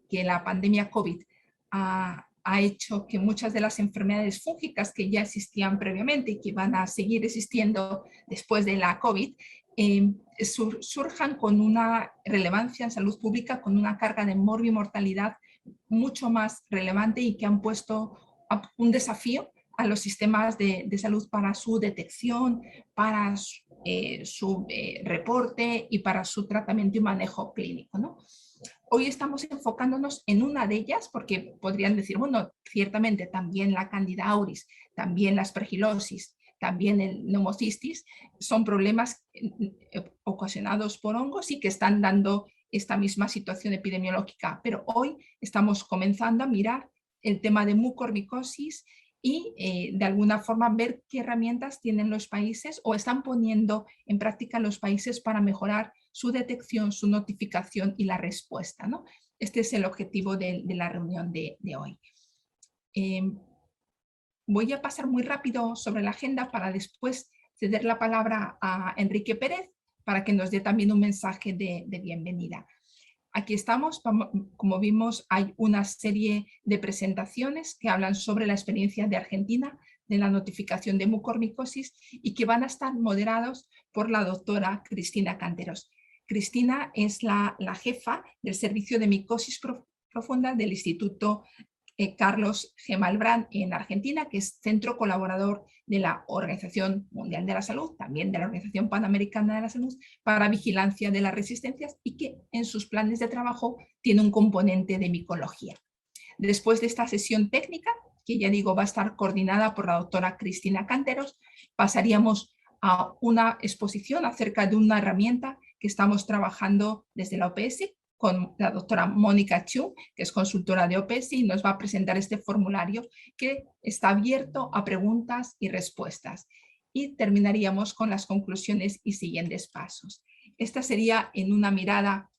que la pandemia COVID ha hecho que muchas de las enfermedades fúngicas que ya existían previamente y que van a seguir existiendo después de la COVID, surjan con una relevancia en salud pública, con una carga de morbimortalidad mucho más relevante y que han puesto un desafío a los sistemas de salud para su detección, para su reporte y para su tratamiento y manejo clínico, ¿no? Hoy estamos enfocándonos en una de ellas porque podrían decir, bueno, ciertamente también la Candida auris, también la aspergilosis, también el neumocistis, son problemas ocasionados por hongos y que están dando esta misma situación epidemiológica. Pero hoy estamos comenzando a mirar el tema de mucormicosis y de alguna forma ver qué herramientas tienen los países o están poniendo en práctica los países para mejorar su detección, su notificación y la respuesta, ¿no? Este es el objetivo de la reunión de hoy. Voy a pasar muy rápido sobre la agenda para después ceder la palabra a Enrique Pérez para que nos dé también un mensaje de bienvenida. Aquí estamos, como vimos, hay una serie de presentaciones que hablan sobre la experiencia de Argentina de la notificación de mucormicosis y que van a estar moderados por la doctora Cristina Canteros. Cristina es la jefa del servicio de micosis profunda del Instituto Carlos G. Malbrán en Argentina, que es centro colaborador de la Organización Mundial de la Salud, también de la Organización Panamericana de la Salud, para vigilancia de las resistencias y que en sus planes de trabajo tiene un componente de micología. Después de esta sesión técnica, que ya digo va a estar coordinada por la doctora Cristina Canteros, pasaríamos a una exposición acerca de una herramienta que estamos trabajando desde la OPS con la doctora Mónica Chu, que es consultora de OPS y nos va a presentar este formulario que está abierto a preguntas y respuestas. Y terminaríamos con las conclusiones y siguientes pasos. Esta sería en una mirada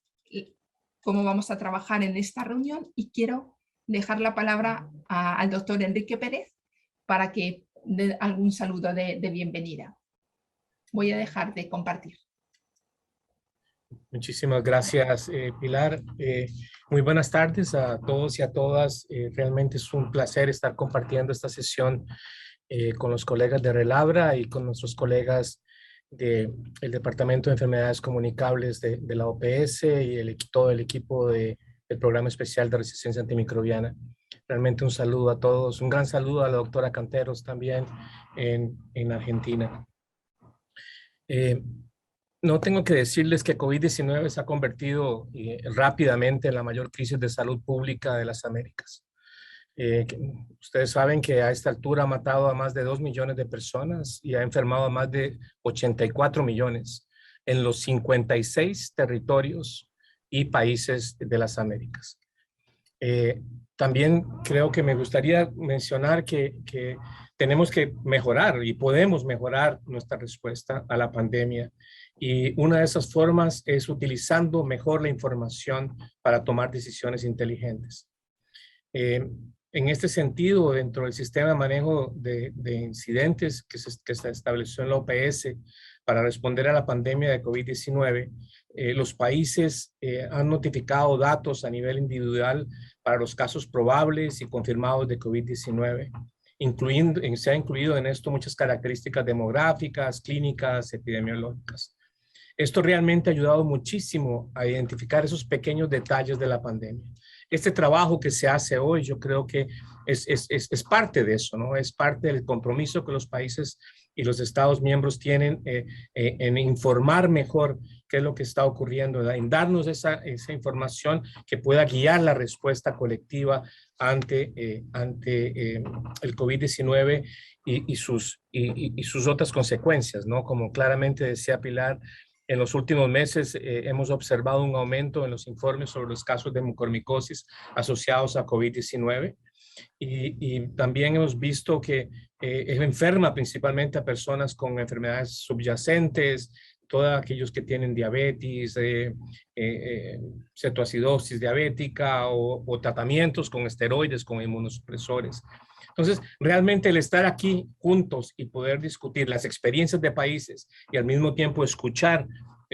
cómo vamos a trabajar en esta reunión y quiero dejar la palabra al doctor Enrique Pérez para que dé algún saludo de bienvenida. Voy a dejar de compartir. Muchísimas gracias, Pilar. Muy buenas tardes a todos y a todas. Realmente es un placer estar compartiendo esta sesión con los colegas de Relabra y con nuestros colegas del Departamento de Enfermedades Comunicables de la OPS y todo el equipo del Programa Especial de Resistencia Antimicrobiana. Realmente un saludo a todos. Un gran saludo a la doctora Canteros también en Argentina. No tengo que decirles que COVID-19 se ha convertido rápidamente en la mayor crisis de salud pública de las Américas. Ustedes saben que a esta altura ha matado a más de 2 millones de personas y ha enfermado a más de 84 millones en los 56 territorios y países de las Américas. También creo que me gustaría mencionar que tenemos que mejorar y podemos mejorar nuestra respuesta a la pandemia. Y una de esas formas es utilizando mejor la información para tomar decisiones inteligentes. En este sentido, dentro del sistema de manejo de incidentes que se estableció en la OPS para responder a la pandemia de COVID-19, los países han notificado datos a nivel individual para los casos probables y confirmados de COVID-19. Se ha incluido en esto muchas características demográficas, clínicas, epidemiológicas. Esto realmente ha ayudado muchísimo a identificar esos pequeños detalles de la pandemia. Este trabajo que se hace hoy, yo creo que es parte de eso, ¿no? Es parte del compromiso que los países y los Estados miembros tienen en informar mejor qué es lo que está ocurriendo, en darnos esa información que pueda guiar la respuesta colectiva ante el COVID-19 y sus otras consecuencias, ¿no? Como claramente decía Pilar, en los últimos meses hemos observado un aumento en los informes sobre los casos de mucormicosis asociados a COVID-19 y también hemos visto que enferma principalmente a personas con enfermedades subyacentes, todos aquellos que tienen diabetes, cetoacidosis diabética o tratamientos con esteroides, con inmunosupresores. Entonces, realmente el estar aquí juntos y poder discutir las experiencias de países y al mismo tiempo escuchar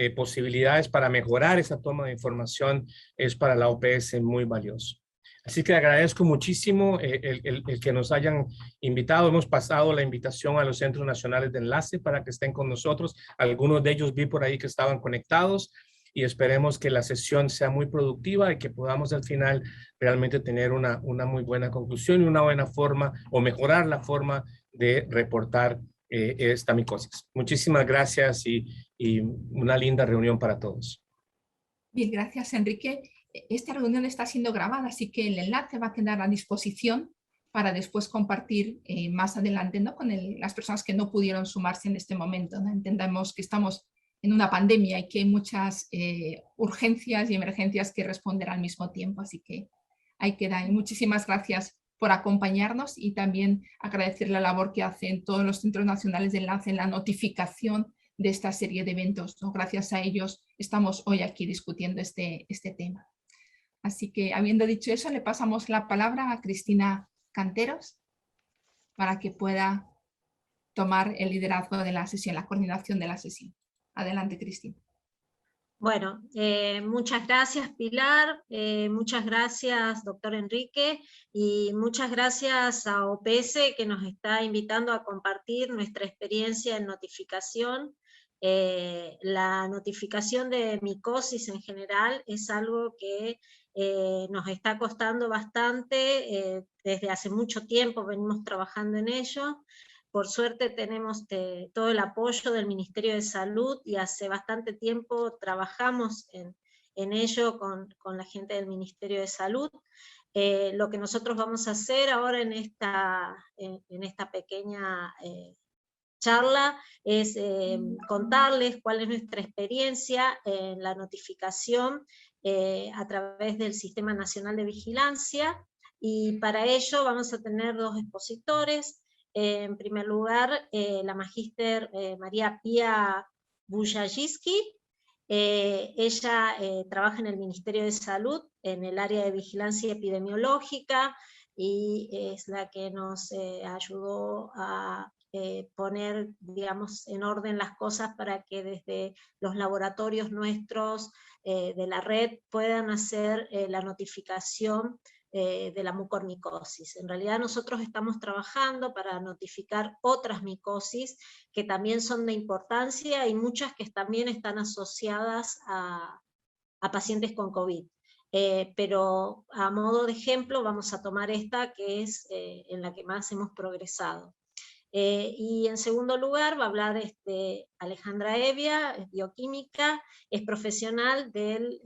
posibilidades para mejorar esa toma de información es para la OPS muy valioso. Así que agradezco muchísimo el que nos hayan invitado. Hemos pasado la invitación a los Centros Nacionales de Enlace para que estén con nosotros. Algunos de ellos vi por ahí que estaban conectados y esperemos que la sesión sea muy productiva y que podamos al final realmente tener una muy buena conclusión y una buena forma o mejorar la forma de reportar esta micosis. Muchísimas gracias y una linda reunión para todos. Bien, gracias, Enrique. Esta reunión está siendo grabada, así que el enlace va a quedar a disposición para después compartir más adelante, ¿no? Con las personas que no pudieron sumarse en este momento, ¿no? Entendamos que estamos en una pandemia y que hay muchas urgencias y emergencias que responder al mismo tiempo, así que ahí queda. Y muchísimas gracias por acompañarnos y también agradecer la labor que hacen todos los centros nacionales de enlace en la notificación de esta serie de eventos, ¿no? Gracias a ellos estamos hoy aquí discutiendo este tema. Así que, habiendo dicho eso, le pasamos la palabra a Cristina Canteros para que pueda tomar el liderazgo de la sesión, la coordinación de la sesión. Adelante, Cristina. Bueno, muchas gracias, Pilar, muchas gracias, doctor Enrique, y muchas gracias a OPS que nos está invitando a compartir nuestra experiencia en notificación. La notificación de micosis en general es algo que nos está costando bastante, desde hace mucho tiempo venimos trabajando en ello. Por suerte tenemos todo el apoyo del Ministerio de Salud y hace bastante tiempo trabajamos en ello con la gente del Ministerio de Salud. Lo que nosotros vamos a hacer ahora en esta pequeña charla es contarles cuál es nuestra experiencia en la notificación a través del Sistema Nacional de Vigilancia, y para ello vamos a tener dos expositores. En primer lugar, la magíster María Pía Bujajiski. Ella trabaja en el Ministerio de Salud, en el área de vigilancia epidemiológica, y es la que nos ayudó a poner, digamos, en orden las cosas para que desde los laboratorios nuestros de la red puedan hacer la notificación de la mucormicosis. En realidad nosotros estamos trabajando para notificar otras micosis que también son de importancia y muchas que también están asociadas a pacientes con COVID. Pero a modo de ejemplo vamos a tomar esta que es en la que más hemos progresado. Y en segundo lugar va a hablar Alejandra Evia, es bioquímica, es profesional del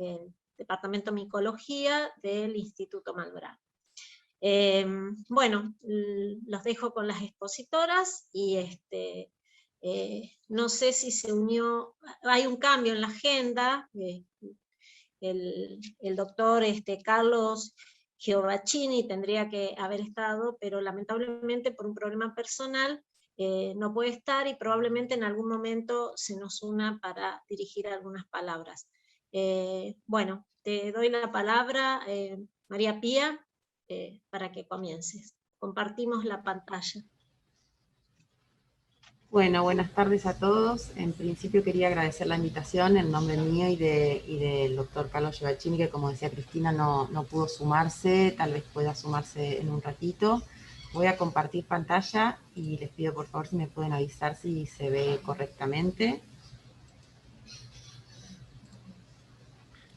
Departamento de Micología del Instituto Malbrán. Bueno, los dejo con las expositoras y no sé si se unió, hay un cambio en la agenda, el doctor Carlos Giovacchini tendría que haber estado, pero lamentablemente por un problema personal no puede estar y probablemente en algún momento se nos una para dirigir algunas palabras. Bueno, te doy la palabra, María Pía, para que comiences. Compartimos la pantalla. Bueno, buenas tardes a todos. En principio quería agradecer la invitación en nombre mío y del doctor Carlos Giovacchini, que como decía Cristina no pudo sumarse, tal vez pueda sumarse en un ratito. Voy a compartir pantalla y les pido por favor si me pueden avisar si se ve correctamente.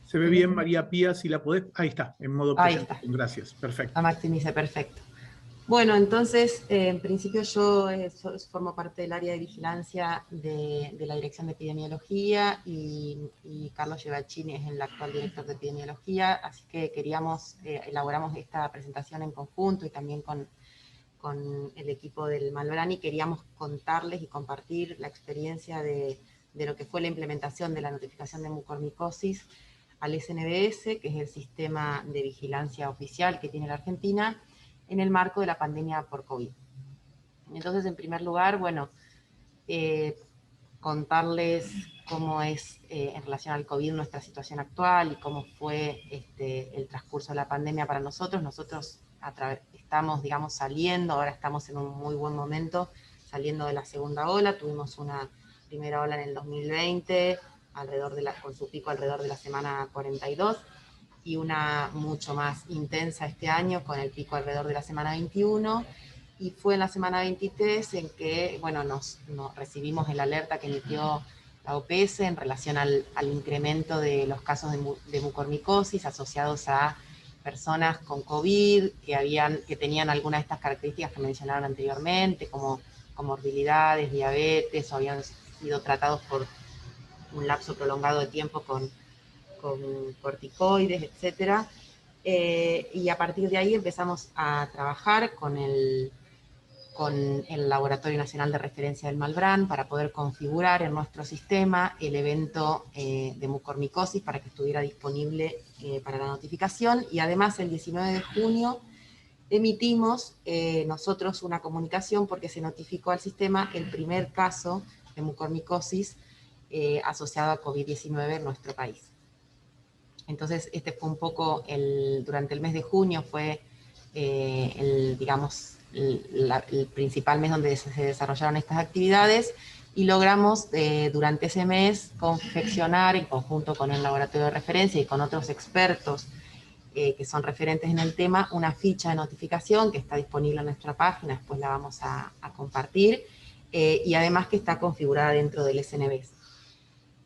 Se ve bien, María Pía, si la podés. Ahí está, en modo presentación. Gracias, perfecto. La maximice, perfecto. Bueno, entonces, en principio yo formo parte del área de vigilancia de la Dirección de Epidemiología y Carlos Giovacchini es el actual director de Epidemiología, así que elaboramos esta presentación en conjunto y también con el equipo del Malbrán, y queríamos contarles y compartir la experiencia de lo que fue la implementación de la notificación de mucormicosis al SNBS, que es el sistema de vigilancia oficial que tiene la Argentina, en el marco de la pandemia por COVID. Entonces, en primer lugar, bueno, contarles cómo es en relación al COVID nuestra situación actual y cómo fue el transcurso de la pandemia para nosotros. Nosotros estamos, digamos, saliendo, ahora estamos en un muy buen momento, saliendo de la segunda ola. Tuvimos una primera ola en el 2020, con su pico alrededor de la semana 42, y una mucho más intensa este año con el pico alrededor de la semana 21, y fue en la semana 23 en que, bueno, nos recibimos el alerta que emitió la OPS en relación al incremento de los casos de mucormicosis asociados a personas con COVID que tenían algunas de estas características que mencionaron anteriormente, como comorbilidades, diabetes, o habían sido tratados por un lapso prolongado de tiempo con corticoides, etc. Y a partir de ahí empezamos a trabajar con el Laboratorio Nacional de Referencia del Malbrán para poder configurar en nuestro sistema el evento de mucormicosis para que estuviera disponible para la notificación. Y además el 19 de junio emitimos nosotros una comunicación porque se notificó al sistema el primer caso de mucormicosis asociado a COVID-19 en nuestro país. Entonces, este fue un poco, durante el mes de junio fue el principal mes donde se desarrollaron estas actividades, y logramos durante ese mes confeccionar, en conjunto con el laboratorio de referencia y con otros expertos que son referentes en el tema, una ficha de notificación que está disponible en nuestra página, después la vamos a compartir, y además que está configurada dentro del SNBS.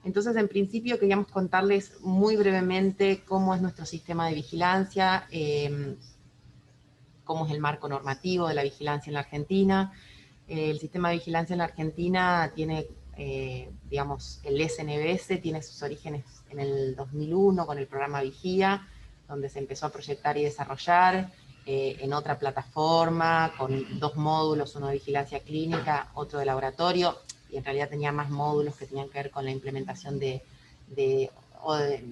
Entonces, en principio, queríamos contarles muy brevemente cómo es nuestro sistema de vigilancia, cómo es el marco normativo de la vigilancia en la Argentina. El sistema de vigilancia en la Argentina tiene, digamos, el SNBS tiene sus orígenes en el 2001 con el programa Vigía, donde se empezó a proyectar y desarrollar en otra plataforma, con 2 módulos, uno de vigilancia clínica, otro de laboratorio, y en realidad tenía más módulos que tenían que ver con la implementación de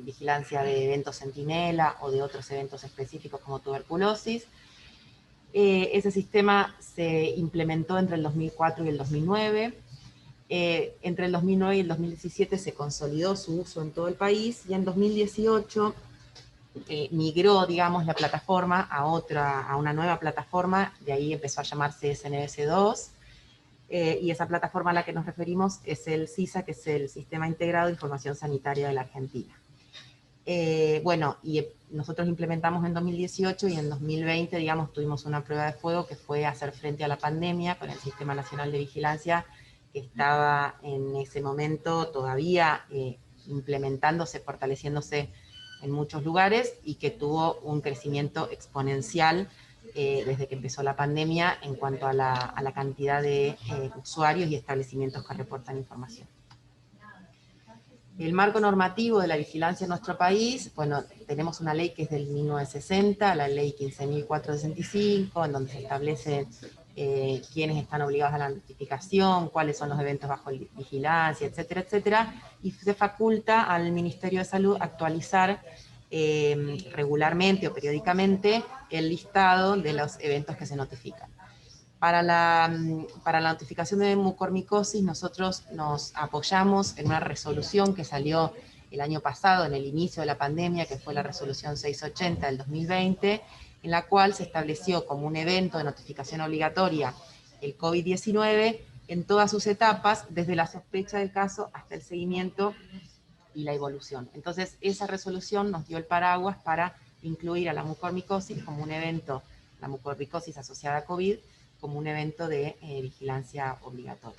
vigilancia de eventos centinela o de otros eventos específicos como tuberculosis. Ese sistema se implementó entre el 2004 y el 2009. Entre el 2009 y el 2017 se consolidó su uso en todo el país, y en 2018 migró, digamos, la plataforma a una nueva plataforma, de ahí empezó a llamarse SNBS 2, y esa plataforma a la que nos referimos es el SISA, que es el Sistema Integrado de Información Sanitaria de la Argentina. Bueno, y nosotros implementamos en 2018, y en 2020, digamos, tuvimos una prueba de fuego que fue hacer frente a la pandemia con el Sistema Nacional de Vigilancia, que estaba en ese momento todavía implementándose, fortaleciéndose en muchos lugares, y que tuvo un crecimiento exponencial desde que empezó la pandemia en cuanto a la cantidad de usuarios y establecimientos que reportan información. El marco normativo de la vigilancia en nuestro país, bueno, tenemos una ley que es del 1960, la ley 15.465, en donde se establece quiénes están obligados a la notificación, cuáles son los eventos bajo vigilancia, etcétera, etcétera, y se faculta al Ministerio de Salud actualizar regularmente o periódicamente el listado de los eventos que se notifican. Para la notificación de mucormicosis, nosotros nos apoyamos en una resolución que salió el año pasado, en el inicio de la pandemia, que fue la resolución 680 del 2020, en la cual se estableció como un evento de notificación obligatoria el COVID-19 en todas sus etapas, desde la sospecha del caso hasta el seguimiento y la evolución. Entonces, esa resolución nos dio el paraguas para incluir a la mucormicosis como un evento, la mucormicosis asociada a COVID, como un evento de vigilancia obligatoria.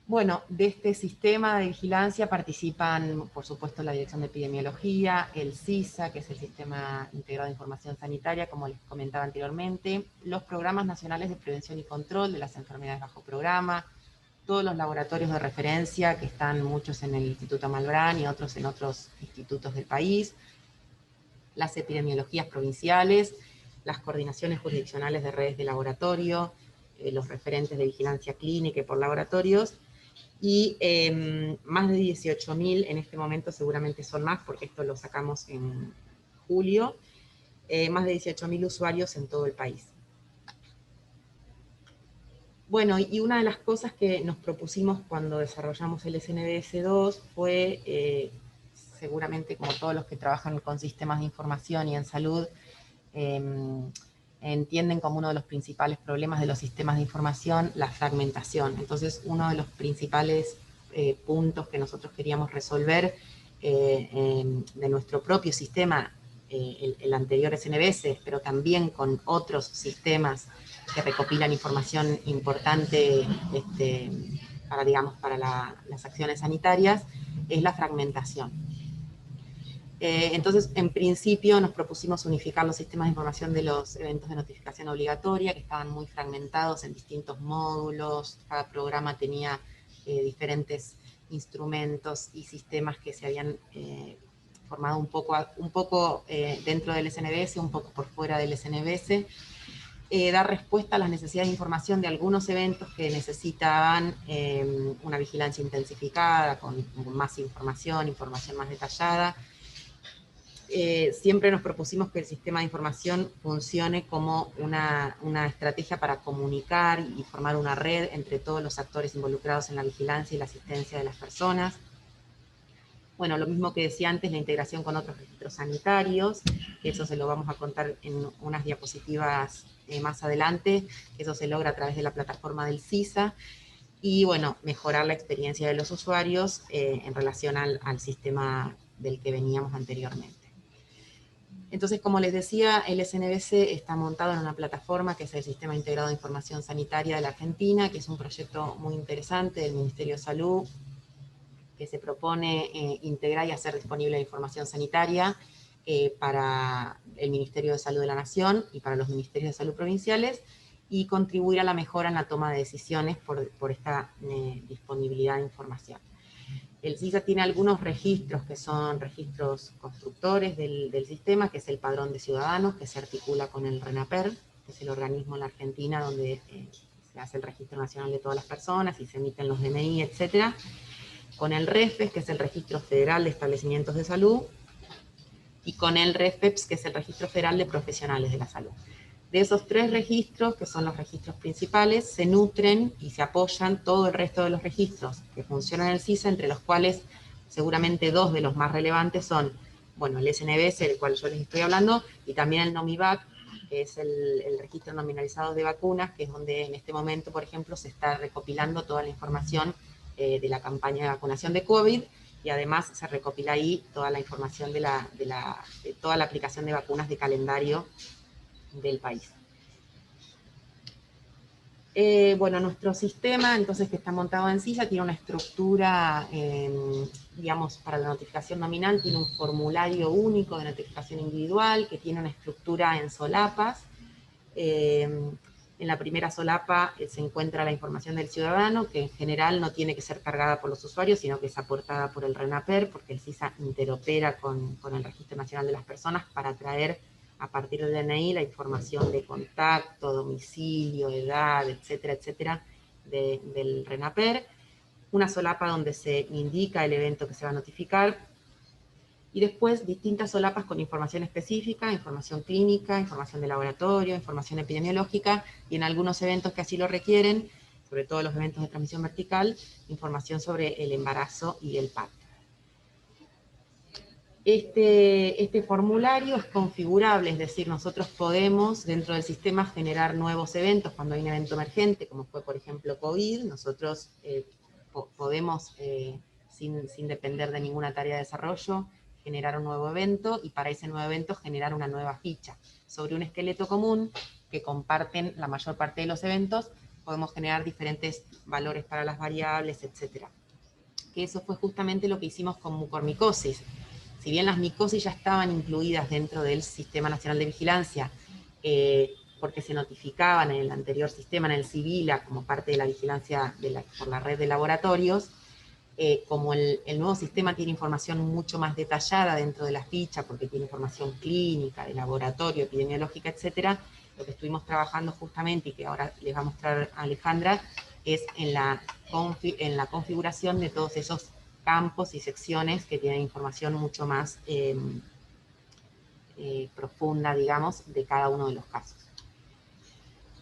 Bueno, de este sistema de vigilancia participan, por supuesto, la Dirección de Epidemiología, el SISA, que es el Sistema Integrado de Información Sanitaria, como les comentaba anteriormente, los programas nacionales de prevención y control de las enfermedades bajo programa, todos los laboratorios de referencia, que están muchos en el Instituto Malbrán y otros en otros institutos del país, las epidemiologías provinciales, las coordinaciones jurisdiccionales de redes de laboratorio, los referentes de vigilancia clínica y por laboratorios, y más de 18.000, en este momento seguramente son más, porque esto lo sacamos en julio, más de 18.000 usuarios en todo el país. Bueno, y una de las cosas que nos propusimos cuando desarrollamos el SNBS 2 fue, seguramente como todos los que trabajan con sistemas de información y en salud, entienden como uno de los principales problemas de los sistemas de información la fragmentación. Entonces, uno de los principales puntos que nosotros queríamos resolver de nuestro propio sistema, el anterior SNBS, pero también con otros sistemas que recopilan información importante para las acciones sanitarias, es la fragmentación. Entonces, en principio, nos propusimos unificar los sistemas de información de los eventos de notificación obligatoria, que estaban muy fragmentados en distintos módulos. Cada programa tenía diferentes instrumentos y sistemas que se habían formado un poco dentro del SNBS, un poco por fuera del SNBS. Dar respuesta a las necesidades de información de algunos eventos que necesitaban una vigilancia intensificada, con más información más detallada. Siempre nos propusimos que el sistema de información funcione como una estrategia para comunicar y formar una red entre todos los actores involucrados en la vigilancia y la asistencia de las personas. Bueno, lo mismo que decía antes, la integración con otros registros sanitarios, que eso se lo vamos a contar en unas diapositivas más adelante, que eso se logra a través de la plataforma del CISA, y bueno, mejorar la experiencia de los usuarios en relación al sistema del que veníamos anteriormente. Entonces, como les decía, el SNBS está montado en una plataforma que es el Sistema Integrado de Información Sanitaria de la Argentina, que es un proyecto muy interesante del Ministerio de Salud, que se propone integrar y hacer disponible la información sanitaria para el Ministerio de Salud de la Nación y para los Ministerios de Salud provinciales, y contribuir a la mejora en la toma de decisiones por esta disponibilidad de información. El CISA tiene algunos registros que son registros constructores del sistema, que es el Padrón de Ciudadanos, que se articula con el RENAPER, que es el organismo en la Argentina donde se hace el Registro Nacional de todas las personas y se emiten los DNI, etc. Con el REFES, que es el Registro Federal de Establecimientos de Salud, y con el REFEPS, que es el Registro Federal de Profesionales de la Salud. De esos tres registros, que son los registros principales, se nutren y se apoyan todo el resto de los registros que funcionan en el CISA, entre los cuales seguramente dos de los más relevantes son, bueno, el SNBS, del cual yo les estoy hablando, y también el NOMIVAC, que es el registro nominalizado de vacunas, que es donde en este momento, por ejemplo, se está recopilando toda la información de la campaña de vacunación de COVID, y además se recopila ahí toda la información de toda la aplicación de vacunas de calendario del país. Bueno, nuestro sistema, entonces, que está montado en CISA, tiene una estructura, digamos, para la notificación nominal, tiene un formulario único de notificación individual, que tiene una estructura en solapas. En la primera solapa se encuentra la información del ciudadano, que en general no tiene que ser cargada por los usuarios, sino que es aportada por el RENAPER, porque el CISA interopera con el Registro Nacional de las Personas para traer a partir del DNI la información de contacto, domicilio, edad, etcétera, etcétera, del RENAPER. Una solapa donde se indica el evento que se va a notificar, y después distintas solapas con información específica, información clínica, información de laboratorio, información epidemiológica, y en algunos eventos que así lo requieren, sobre todo los eventos de transmisión vertical, información sobre el embarazo y el parto. Este formulario es configurable, es decir, nosotros podemos dentro del sistema generar nuevos eventos cuando hay un evento emergente, como fue por ejemplo COVID. Nosotros podemos, sin depender de ninguna tarea de desarrollo, generar un nuevo evento, y para ese nuevo evento generar una nueva ficha. Sobre un esqueleto común que comparten la mayor parte de los eventos, podemos generar diferentes valores para las variables, etc. Que eso fue justamente lo que hicimos con mucormicosis. Si bien las micosis ya estaban incluidas dentro del Sistema Nacional de Vigilancia, porque se notificaban en el anterior sistema, en el CIVILA, como parte de la vigilancia por la red de laboratorios, como el nuevo sistema tiene información mucho más detallada dentro de la ficha, porque tiene información clínica, de laboratorio, epidemiológica, etcétera, lo que estuvimos trabajando justamente, y que ahora les va a mostrar a Alejandra, es en la configuración de todos esos campos y secciones que tienen información mucho más profunda, digamos, de cada uno de los casos.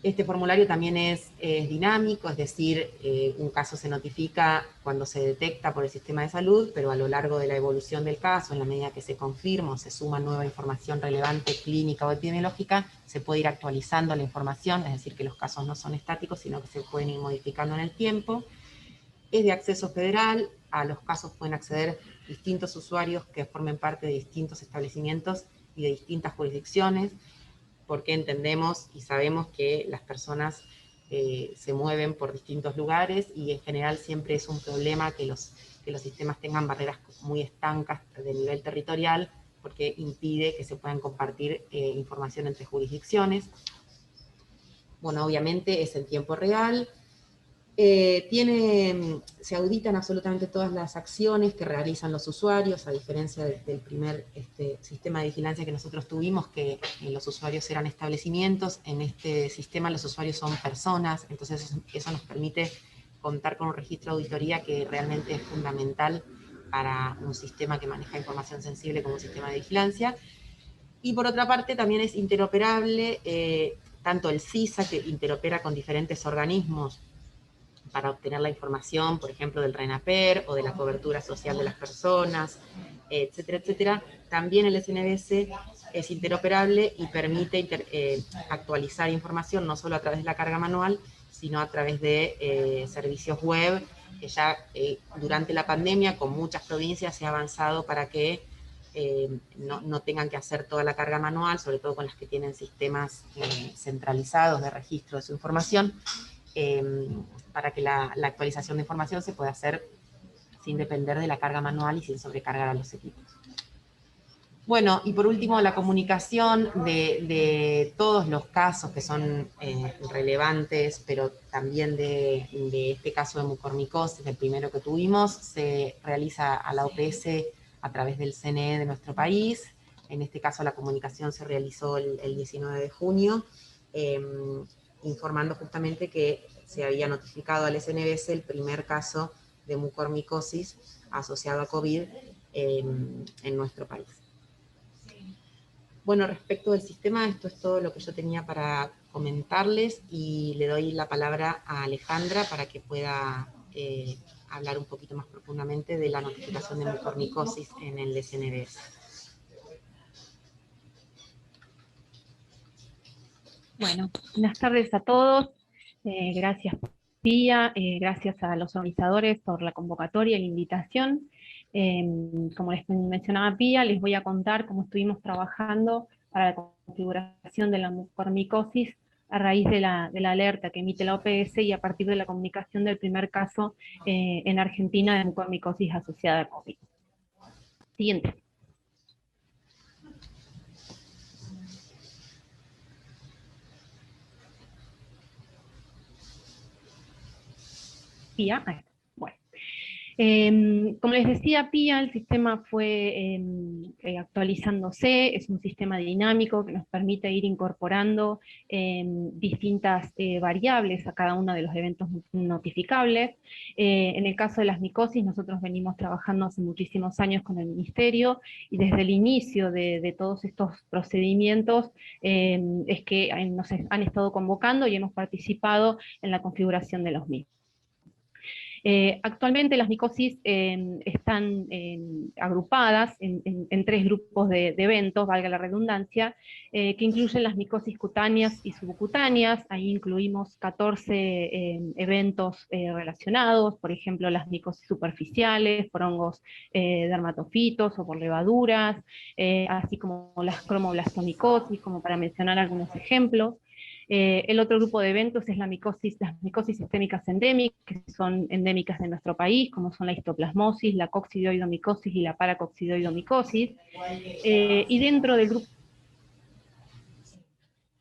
Este formulario también es dinámico, es decir, un caso se notifica cuando se detecta por el sistema de salud, pero a lo largo de la evolución del caso, en la medida que se confirma o se suma nueva información relevante, clínica o epidemiológica, se puede ir actualizando la información, es decir, que los casos no son estáticos, sino que se pueden ir modificando en el tiempo. Es de acceso federal, a los casos pueden acceder distintos usuarios que formen parte de distintos establecimientos y de distintas jurisdicciones, porque entendemos y sabemos que las personas se mueven por distintos lugares y en general siempre es un problema que los sistemas tengan barreras muy estancas de nivel territorial, porque impide que se puedan compartir información entre jurisdicciones. Bueno, obviamente es en tiempo real. Se auditan absolutamente todas las acciones que realizan los usuarios, a diferencia del primer sistema de vigilancia que nosotros tuvimos, que los usuarios eran establecimientos. En este sistema los usuarios son personas, entonces eso nos permite contar con un registro de auditoría que realmente es fundamental para un sistema que maneja información sensible como un sistema de vigilancia. Y por otra parte también es interoperable, tanto el CISA, que interopera con diferentes organismos para obtener la información, por ejemplo, del RENAPER o de la cobertura social de las personas, etcétera, etcétera. También el SNBS es interoperable y permite actualizar información no solo a través de la carga manual, sino a través de servicios web, que ya durante la pandemia con muchas provincias se ha avanzado para que no tengan que hacer toda la carga manual, sobre todo con las que tienen sistemas centralizados de registro de su información, para que la actualización de información se pueda hacer sin depender de la carga manual y sin sobrecargar a los equipos. Bueno, y por último, la comunicación de todos los casos que son relevantes, pero también de este caso de mucormicosis, el primero que tuvimos, se realiza a la OPS a través del CNE de nuestro país. En este caso la comunicación se realizó el 19 de junio, informando justamente que se había notificado al SNBS el primer caso de mucormicosis asociado a COVID en nuestro país. Bueno, respecto del sistema, esto es todo lo que yo tenía para comentarles y le doy la palabra a Alejandra para que pueda hablar un poquito más profundamente de la notificación de mucormicosis en el SNBS. Bueno, buenas tardes a todos. Gracias, Pía. Gracias a los organizadores por la convocatoria y la invitación. Como les mencionaba Pía, les voy a contar cómo estuvimos trabajando para la configuración de la mucormicosis a raíz de la alerta que emite la OPS y a partir de la comunicación del primer caso en Argentina de mucormicosis asociada a COVID. Siguiente. Pía. Bueno. Como les decía Pía, el sistema fue actualizándose, es un sistema dinámico que nos permite ir incorporando distintas variables a cada uno de los eventos notificables. En el caso de las micosis, nosotros venimos trabajando hace muchísimos años con el Ministerio, y desde el inicio de todos estos procedimientos es que nos han estado convocando y hemos participado en la configuración de los mismos. Actualmente las micosis están agrupadas en tres grupos de eventos, valga la redundancia, que incluyen las micosis cutáneas y subcutáneas. Ahí incluimos 14 eventos relacionados, por ejemplo las micosis superficiales, por hongos dermatofitos o por levaduras, así como las cromoblastomicosis, como para mencionar algunos ejemplos. El otro grupo de eventos es las micosis sistémicas endémicas, que son endémicas de nuestro país, como son la histoplasmosis, la coccidioidomicosis y la paracoccidioidomicosis. Y dentro del grupo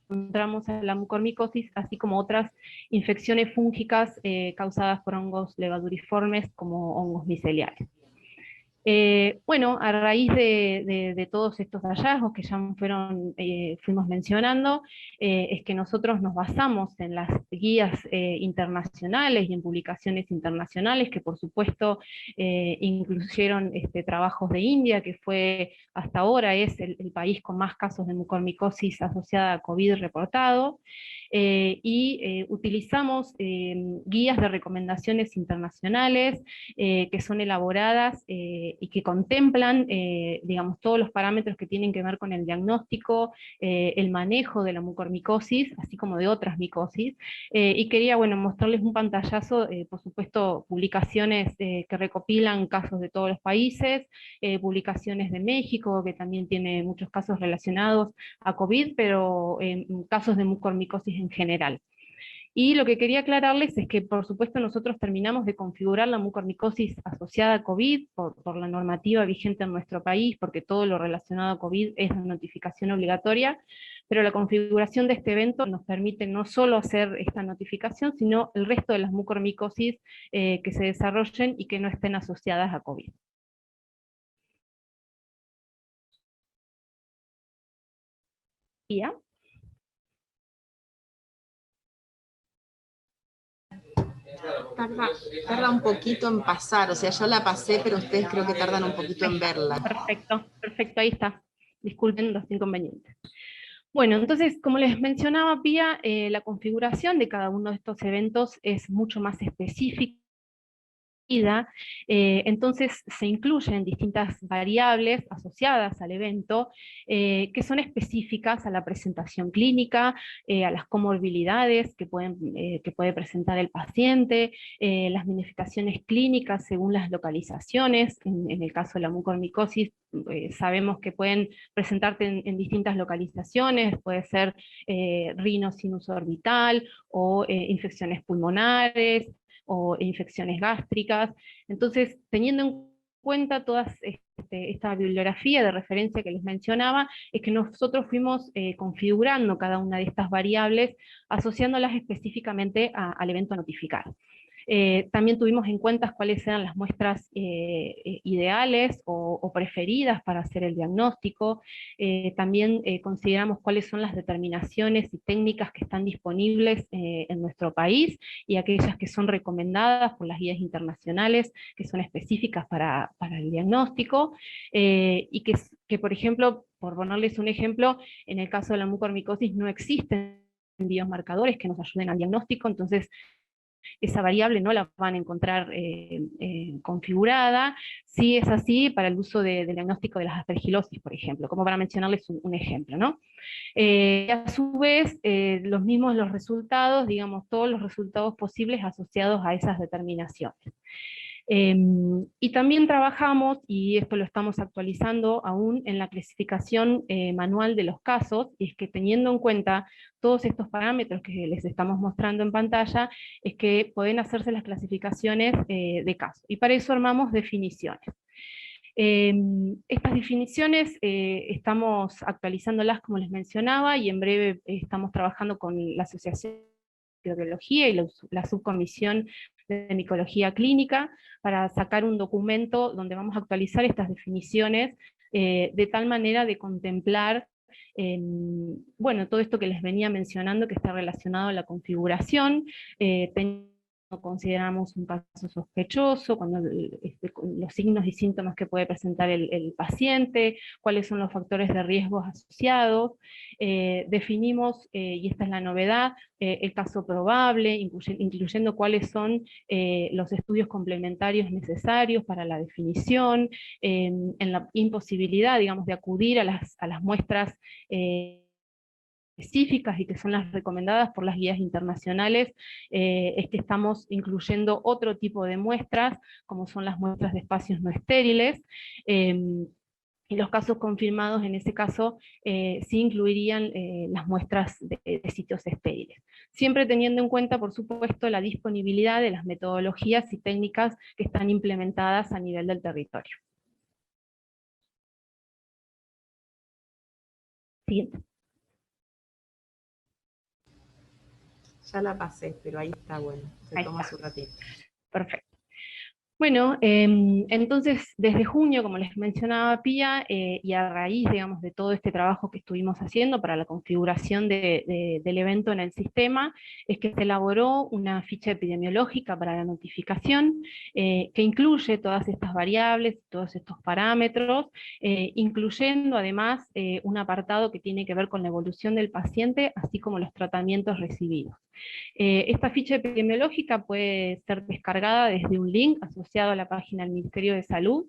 encontramos a la mucormicosis, así como otras infecciones fúngicas causadas por hongos levaduriformes, como hongos miceliales. Bueno, a raíz de todos estos hallazgos que ya fuimos mencionando, es que nosotros nos basamos en las guías internacionales y en publicaciones internacionales, que por supuesto incluyeron trabajos de India, que fue hasta ahora es el país con más casos de mucormicosis asociada a COVID reportado, y utilizamos guías de recomendaciones internacionales que son elaboradas y que contemplan, digamos, todos los parámetros que tienen que ver con el diagnóstico, el manejo de la mucormicosis, así como de otras micosis, y quería, bueno, mostrarles un pantallazo, por supuesto, publicaciones que recopilan casos de todos los países, publicaciones de México, que también tiene muchos casos relacionados a COVID, pero casos de mucormicosis en general. Y lo que quería aclararles es que, por supuesto, nosotros terminamos de configurar la mucormicosis asociada a COVID por la normativa vigente en nuestro país, porque todo lo relacionado a COVID es una notificación obligatoria, pero la configuración de este evento nos permite no solo hacer esta notificación, sino el resto de las mucormicosis que se desarrollen y que no estén asociadas a COVID. ¿Ya? Tarda un poquito en pasar, o sea, yo la pasé, pero ustedes creo que tardan un poquito en verla. Perfecto, ahí está. Disculpen los inconvenientes. Bueno, entonces, como les mencionaba, Pía, la configuración de cada uno de estos eventos es mucho más específica. Entonces se incluyen distintas variables asociadas al evento que son específicas a la presentación clínica, a las comorbilidades que puede presentar el paciente, las manifestaciones clínicas según las localizaciones. En el caso de la mucormicosis sabemos que pueden presentarte en distintas localizaciones, puede ser rinosinus orbital o infecciones pulmonares, o infecciones gástricas. Entonces, teniendo en cuenta toda esta bibliografía de referencia que les mencionaba, es que nosotros fuimos configurando cada una de estas variables, asociándolas específicamente al evento a notificar. También tuvimos en cuenta cuáles eran las muestras ideales o preferidas para hacer el diagnóstico. También consideramos cuáles son las determinaciones y técnicas que están disponibles en nuestro país, y aquellas que son recomendadas por las guías internacionales, que son específicas para el diagnóstico, y que, por ejemplo, por ponerles un ejemplo, en el caso de la mucormicosis no existen biomarcadores que nos ayuden al diagnóstico, entonces esa variable no la van a encontrar configurada. Si es así para el uso del diagnóstico de las aspergilosis, por ejemplo, como para mencionarles un ejemplo, ¿no? A su vez, los mismos los resultados, digamos, todos los resultados posibles asociados a esas determinaciones. Y también trabajamos, y esto lo estamos actualizando aún, en la clasificación manual de los casos, y es que teniendo en cuenta todos estos parámetros que les estamos mostrando en pantalla, es que pueden hacerse las clasificaciones de casos. Y para eso armamos definiciones. Estas definiciones estamos actualizándolas, como les mencionaba, y en breve estamos trabajando con la Asociación de Microbiología y la Subcomisión de Micología Clínica para sacar un documento donde vamos a actualizar estas definiciones de tal manera de contemplar bueno, todo esto que les venía mencionando que está relacionado a la configuración, consideramos un caso sospechoso, cuando los signos y síntomas que puede presentar el paciente, cuáles son los factores de riesgo asociados, definimos, y esta es la novedad, el caso probable, incluyendo cuáles son los estudios complementarios necesarios para la definición, en la imposibilidad, digamos, de acudir a las muestras específicas y que son las recomendadas por las guías internacionales, es que estamos incluyendo otro tipo de muestras, como son las muestras de espacios no estériles, y los casos confirmados en ese caso sí incluirían las muestras de sitios estériles. Siempre teniendo en cuenta, por supuesto, la disponibilidad de las metodologías y técnicas que están implementadas a nivel del territorio. Siguiente. Ya la pasé, pero ahí está, bueno, se toma su ratito. Perfecto. Bueno, entonces desde junio, como les mencionaba Pía, y a raíz, digamos, de todo este trabajo que estuvimos haciendo para la configuración del evento en el sistema, es que se elaboró una ficha epidemiológica para la notificación, que incluye todas estas variables, todos estos parámetros, incluyendo además un apartado que tiene que ver con la evolución del paciente, así como los tratamientos recibidos. Esta ficha epidemiológica puede ser descargada desde un link asociado asociado a la página del Ministerio de Salud,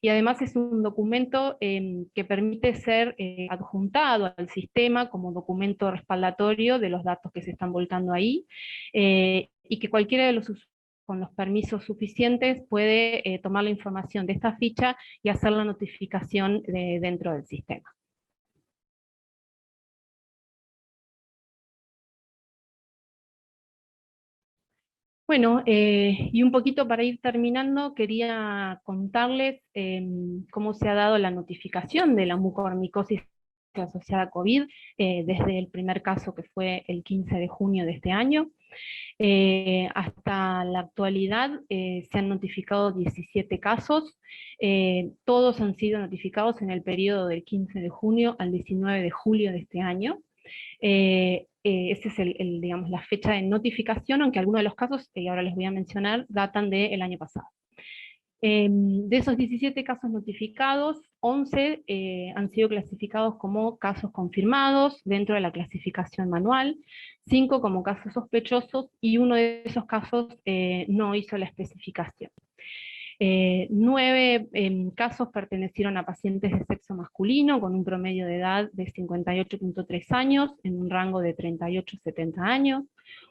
y además es un documento que permite ser adjuntado al sistema como documento respaldatorio de los datos que se están volcando ahí, y que cualquiera de los usuarios con los permisos suficientes puede tomar la información de esta ficha y hacer la notificación dentro del sistema. Bueno, y un poquito para ir terminando, quería contarles cómo se ha dado la notificación de la mucormicosis asociada a COVID, desde el primer caso que fue el 15 de junio de este año. Hasta la actualidad se han notificado 17 casos, todos han sido notificados en el periodo del 15 de junio al 19 de julio de este año. Esa es digamos, la fecha de notificación, aunque algunos de los casos, que ahora les voy a mencionar, datan del año pasado. De esos 17 casos notificados, 11 han sido clasificados como casos confirmados dentro de la clasificación manual, 5 como casos sospechosos, y uno de esos casos no hizo la especificación. 9 casos pertenecieron a pacientes de sexo masculino con un promedio de edad de 58.3 años, en un rango de 38 a 70 años.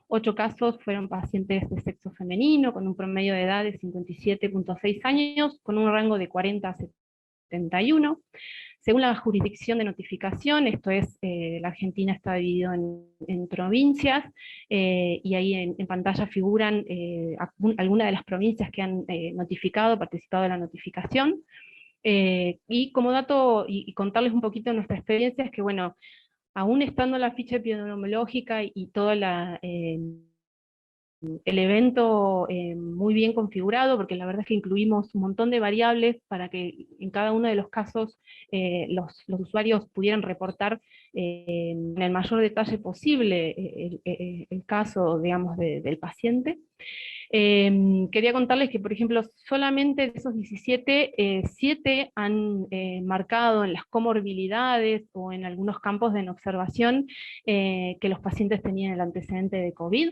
8 casos fueron pacientes de sexo femenino con un promedio de edad de 57.6 años, con un rango de 40 a 71. Según la jurisdicción de notificación, esto es, la Argentina está dividido en provincias, y ahí en pantalla figuran algunas de las provincias que han notificado, participado de la notificación. Y como dato, y contarles un poquito de nuestra experiencia, es que bueno, aún estando la ficha epidemiológica y todo el evento muy bien configurado, porque la verdad es que incluimos un montón de variables para que en cada uno de los casos los usuarios pudieran reportar en el mayor detalle posible el caso, digamos, del paciente. Quería contarles que, por ejemplo, solamente de esos 17, 7 han marcado en las comorbilidades o en algunos campos de observación que los pacientes tenían el antecedente de COVID.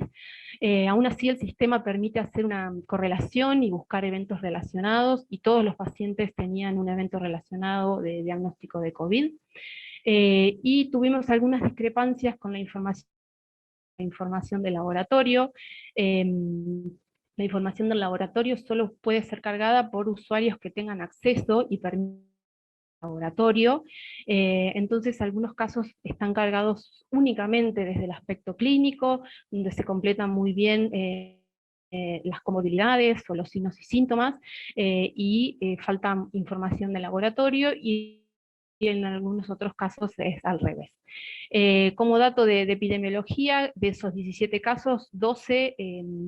Aún así, el sistema permite hacer una correlación y buscar eventos relacionados, y todos los pacientes tenían un evento relacionado de diagnóstico de COVID. Y tuvimos algunas discrepancias con la información del laboratorio. La información del laboratorio solo puede ser cargada por usuarios que tengan acceso y permiso al laboratorio. Entonces algunos casos están cargados únicamente desde el aspecto clínico, donde se completan muy bien las comorbilidades o los signos y síntomas, y falta información del laboratorio, y en algunos otros casos es al revés. Como dato de epidemiología, de esos 17 casos, 12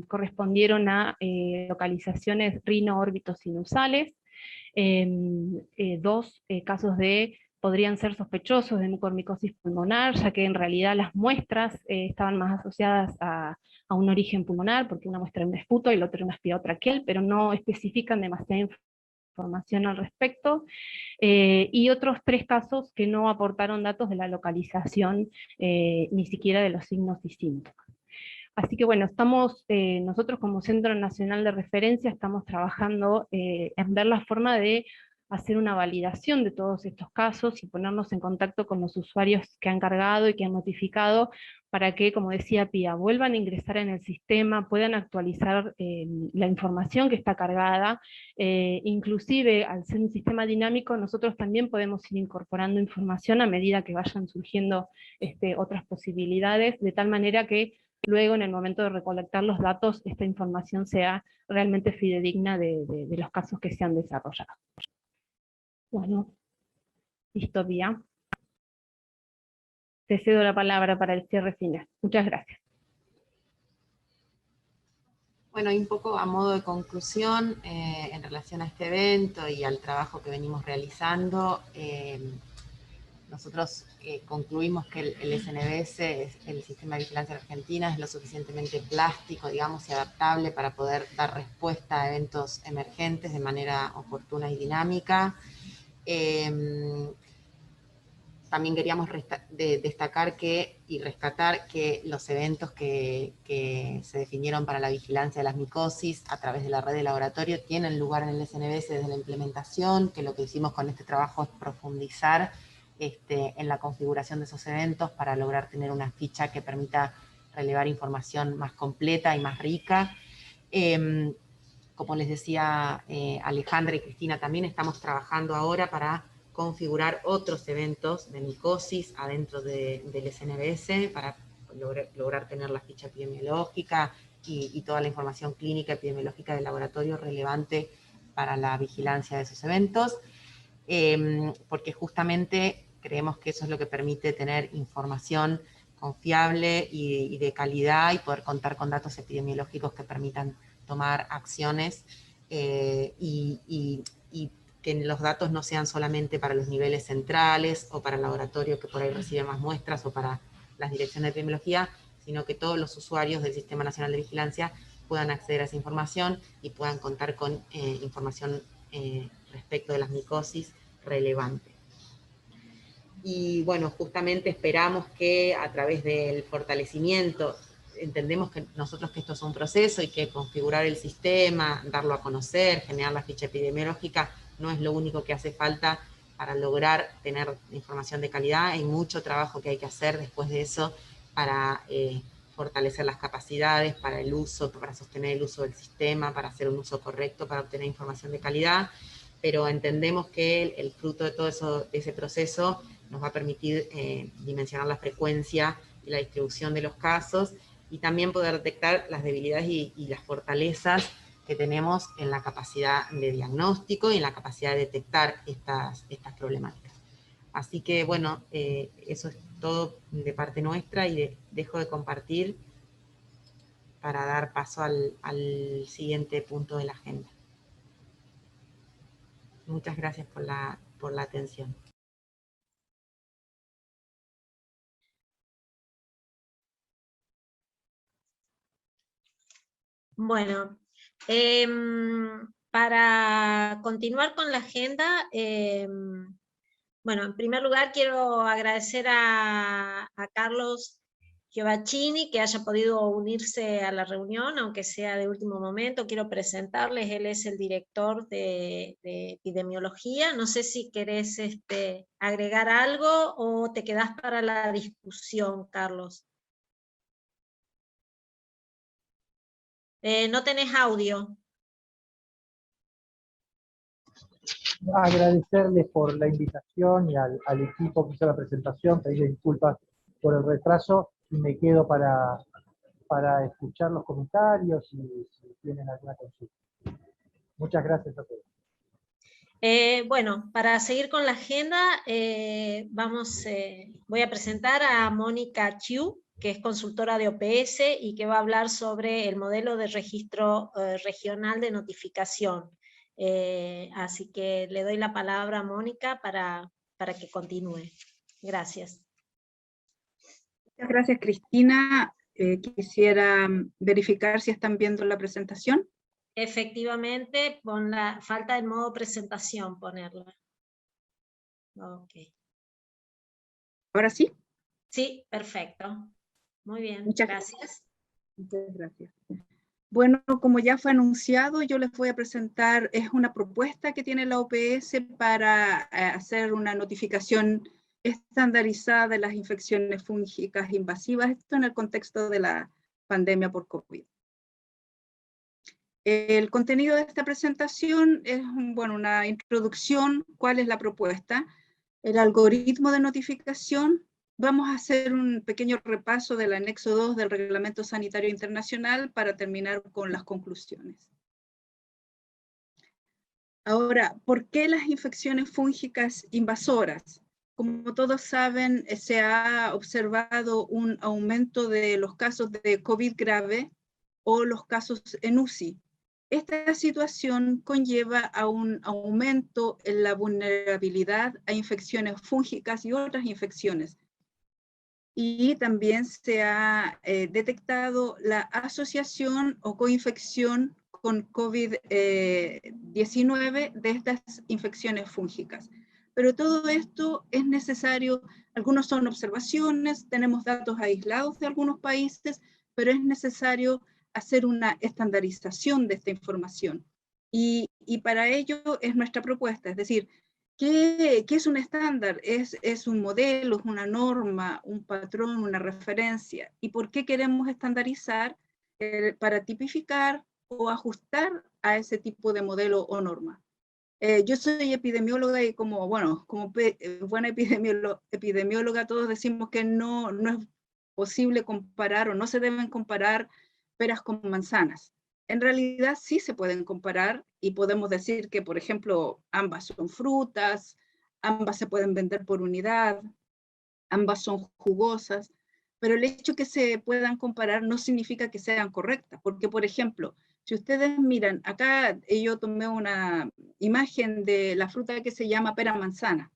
correspondieron a localizaciones rino-órbito-sinusales, 2 casos podrían ser sospechosos de mucormicosis pulmonar, ya que en realidad las muestras estaban más asociadas a un origen pulmonar, porque una muestra era un esputo y la otra era un aspirado traqueal, pero no especifican demasiada información al respecto, y otros 3 casos que no aportaron datos de la localización, ni siquiera de los signos y síntomas. Así que bueno, estamos, nosotros como Centro Nacional de Referencia estamos trabajando en ver la forma de hacer una validación de todos estos casos y ponernos en contacto con los usuarios que han cargado y que han notificado, para que, como decía Pía, vuelvan a ingresar en el sistema, puedan actualizar la información que está cargada. Inclusive, al ser un sistema dinámico, nosotros también podemos ir incorporando información a medida que vayan surgiendo otras posibilidades, de tal manera que luego, en el momento de recolectar los datos, esta información sea realmente fidedigna de los casos que se han desarrollado. Bueno, listo, Pía. Te cedo la palabra para el cierre final. Muchas gracias. Bueno, y un poco a modo de conclusión, en relación a este evento y al trabajo que venimos realizando, nosotros concluimos que el SNVS, el Sistema de Vigilancia de Argentina, es lo suficientemente plástico, digamos, y adaptable para poder dar respuesta a eventos emergentes de manera oportuna y dinámica. también queríamos destacar y rescatar que los eventos que se definieron para la vigilancia de las micosis a través de la red de laboratorio tienen lugar en el SNBS desde la implementación, que lo que hicimos con este trabajo es profundizar en la configuración de esos eventos para lograr tener una ficha que permita relevar información más completa y más rica. Como les decía Alejandra y Cristina, también estamos trabajando ahora para configurar otros eventos de micosis adentro del SNBS para lograr tener la ficha epidemiológica y toda la información clínica epidemiológica del laboratorio relevante para la vigilancia de esos eventos, porque justamente creemos que eso es lo que permite tener información confiable y de calidad y poder contar con datos epidemiológicos que permitan tomar acciones y que los datos no sean solamente para los niveles centrales o para el laboratorio que por ahí recibe más muestras o para las direcciones de epidemiología, sino que todos los usuarios del Sistema Nacional de Vigilancia puedan acceder a esa información y puedan contar con información respecto de las micosis relevante. Y bueno, justamente esperamos que a través del fortalecimiento, entendemos que nosotros que esto es un proceso y que configurar el sistema, darlo a conocer, generar la ficha epidemiológica, no es lo único que hace falta para lograr tener información de calidad. Hay mucho trabajo que hay que hacer después de eso para fortalecer las capacidades, para el uso, para sostener el uso del sistema, para hacer un uso correcto, para obtener información de calidad, pero entendemos que el fruto de todo eso, de ese proceso, nos va a permitir dimensionar la frecuencia y la distribución de los casos y también poder detectar las debilidades y las fortalezas que tenemos en la capacidad de diagnóstico y en la capacidad de detectar estas problemáticas. Así que, bueno, eso es todo de parte nuestra y dejo de compartir para dar paso al siguiente punto de la agenda. Muchas gracias por la atención. Bueno, para continuar con la agenda, bueno, en primer lugar quiero agradecer a Carlos Giovacchini que haya podido unirse a la reunión, aunque sea de último momento. Quiero presentarles, él es el director de epidemiología. No sé si querés agregar algo o te quedás para la discusión, Carlos. No tenés audio. Agradecerles por la invitación y al equipo que hizo la presentación, pedirles disculpas por el retraso y me quedo para escuchar los comentarios y si tienen alguna consulta. Muchas gracias a todos. Bueno, para seguir con la agenda, voy a presentar a Mónica Chiu, que es consultora de OPS y que va a hablar sobre el modelo de registro regional de notificación. Así que le doy la palabra a Mónica para que continúe. Gracias. Muchas gracias, Cristina. Quisiera verificar si están viendo la presentación. Efectivamente, falta el modo presentación ponerla. Ok. ¿Ahora sí? Sí, perfecto. Muy bien, Muchas gracias. Muchas gracias. Bueno, como ya fue anunciado, yo les voy a presentar, es una propuesta que tiene la OPS para hacer una notificación estandarizada de las infecciones fúngicas invasivas, esto en el contexto de la pandemia por COVID. El contenido de esta presentación es una introducción, cuál es la propuesta, el algoritmo de notificación. Vamos a hacer un pequeño repaso del anexo 2 del Reglamento Sanitario Internacional para terminar con las conclusiones. Ahora, ¿por qué las infecciones fúngicas invasoras? Como todos saben, se ha observado un aumento de los casos de COVID grave o los casos en UCI. Esta situación conlleva a un aumento en la vulnerabilidad a infecciones fúngicas y otras infecciones. Y también se ha detectado la asociación o coinfección con COVID-19 de estas infecciones fúngicas. pero todo esto es necesario, algunos son observaciones, tenemos datos aislados de algunos países, pero es necesario hacer una estandarización de esta información. Y para ello es nuestra propuesta, es decir, ¿qué es un estándar? Es un modelo, es una norma, un patrón, una referencia. ¿Y por qué queremos estandarizar? Para tipificar o ajustar a ese tipo de modelo o norma. Yo soy epidemióloga y como buena epidemióloga todos decimos que no es posible comparar o no se deben comparar peras con manzanas. En realidad sí se pueden comparar y podemos decir que, por ejemplo, ambas son frutas, ambas se pueden vender por unidad, ambas son jugosas, pero el hecho que se puedan comparar no significa que sean correctas, porque, por ejemplo, si ustedes miran, acá yo tomé una imagen de la fruta que se llama pera manzana,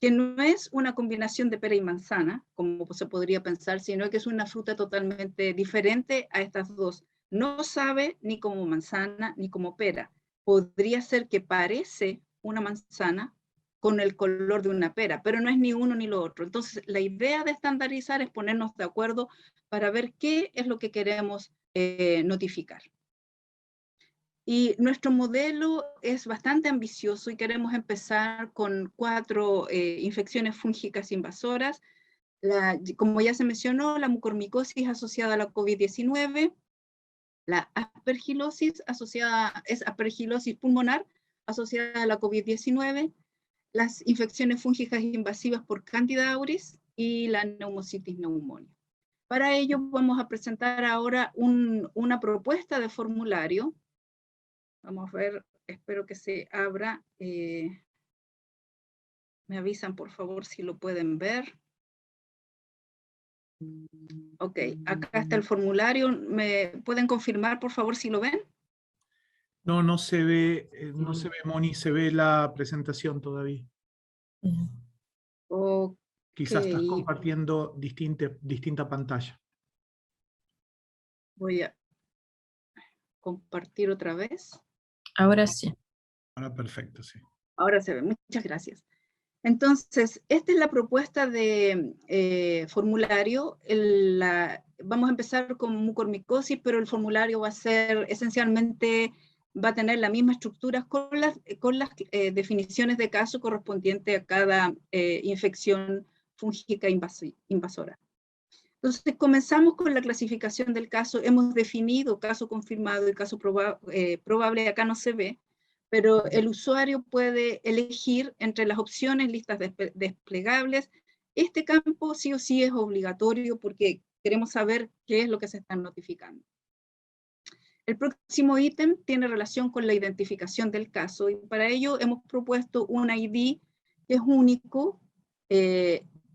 que no es una combinación de pera y manzana, como se podría pensar, sino que es una fruta totalmente diferente a estas dos. No sabe ni como manzana ni como pera. Podría ser que parece una manzana con el color de una pera, pero no es ni uno ni lo otro. Entonces, la idea de estandarizar es ponernos de acuerdo para ver qué es lo que queremos notificar. Y nuestro modelo es bastante ambicioso y queremos empezar con 4 infecciones fúngicas invasoras. Como ya se mencionó, la mucormicosis asociada a la COVID-19, la aspergilosis es aspergilosis pulmonar asociada a la COVID-19, las infecciones fúngicas invasivas por Candida auris y la neumocitis pneumoniae. Para ello vamos a presentar ahora una propuesta de formulario. Vamos a ver, espero que se abra. Me avisan, por favor, si lo pueden ver. Ok, acá está el formulario. ¿Me pueden confirmar, por favor, si lo ven? No se ve, Moni, se ve la presentación todavía. Ok. Quizás estás compartiendo distinta pantalla. Voy a compartir otra vez. Ahora sí. Ahora perfecto, sí. Ahora se ve, muchas gracias. Entonces, esta es la propuesta de formulario. Vamos a empezar con mucormicosis, pero el formulario va a ser esencialmente, va a tener la misma estructura con las definiciones de caso correspondiente a cada infección fúngica invasora. Entonces, comenzamos con la clasificación del caso. Hemos definido caso confirmado y caso probable, acá no se ve, pero el usuario puede elegir entre las opciones listas desplegables. Este campo sí o sí es obligatorio porque queremos saber qué es lo que se está notificando. El próximo ítem tiene relación con la identificación del caso y para ello hemos propuesto un ID que es único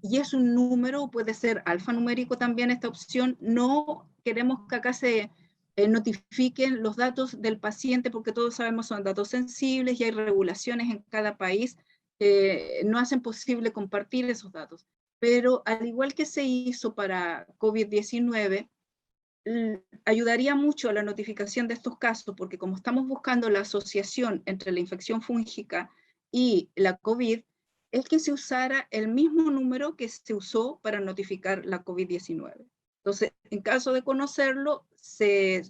y es un número, puede ser alfanumérico también esta opción. No queremos que acá se notifiquen los datos del paciente porque todos sabemos son datos sensibles y hay regulaciones en cada país que no hacen posible compartir esos datos. Pero al igual que se hizo para COVID-19, ayudaría mucho a la notificación de estos casos porque como estamos buscando la asociación entre la infección fúngica y la COVID, es que se usara el mismo número que se usó para notificar la COVID-19. Entonces, en caso de conocerlo, se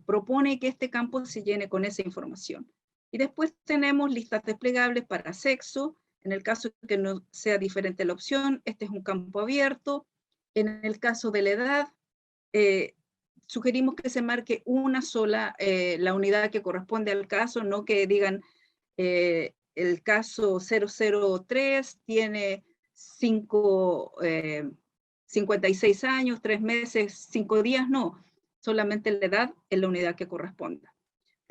propone que este campo se llene con esa información. Y después tenemos listas desplegables para sexo. En el caso que no sea diferente la opción, este es un campo abierto. En el caso de la edad, sugerimos que se marque una sola, la unidad que corresponde al caso, no que digan el caso 003 tiene 56 años, 3 meses, 5 días, no, solamente la edad en la unidad que corresponda.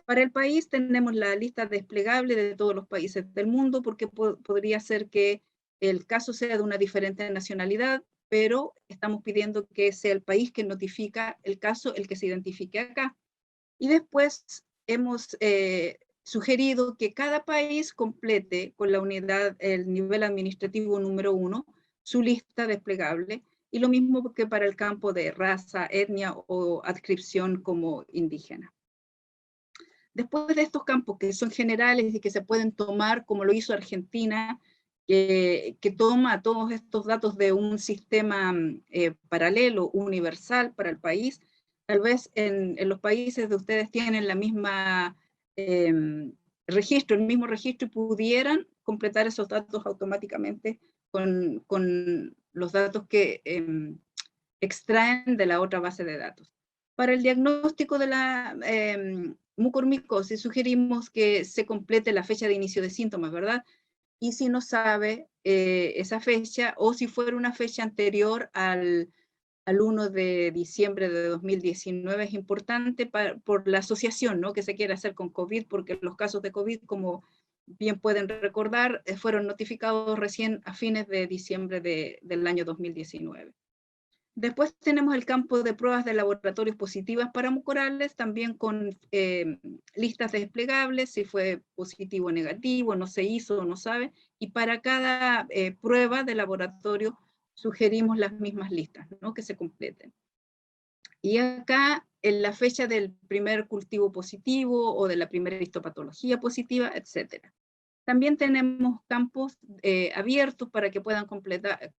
Para el país tenemos la lista desplegable de todos los países del mundo porque podría ser que el caso sea de una diferente nacionalidad, pero estamos pidiendo que sea el país que notifica el caso el que se identifique acá. Y después hemos sugerido que cada país complete con la unidad, el nivel administrativo número 1, su lista desplegable, y lo mismo que para el campo de raza, etnia o adscripción como indígena. Después de estos campos que son generales y que se pueden tomar, como lo hizo Argentina, que toma todos estos datos de un sistema paralelo, universal para el país. Tal vez en los países de ustedes tienen la misma registro, el mismo registro, y pudieran completar esos datos automáticamente con los datos que extraen de la otra base de datos. Para el diagnóstico de la mucormicosis sugerimos que se complete la fecha de inicio de síntomas, ¿verdad? Y si no sabe esa fecha, o si fuera una fecha anterior al 1 de diciembre de 2019, es importante por la asociación, ¿no?, que se quiere hacer con COVID, porque los casos de COVID, como bien pueden recordar, fueron notificados recién a fines de diciembre del año 2019. Después tenemos el campo de pruebas de laboratorios positivas para mucorales, también con listas desplegables, si fue positivo o negativo, no se hizo o no sabe, y para cada prueba de laboratorio sugerimos las mismas listas, ¿no?, que se completen. Y acá, en la fecha del primer cultivo positivo o de la primera histopatología positiva, etc. También tenemos campos abiertos para que puedan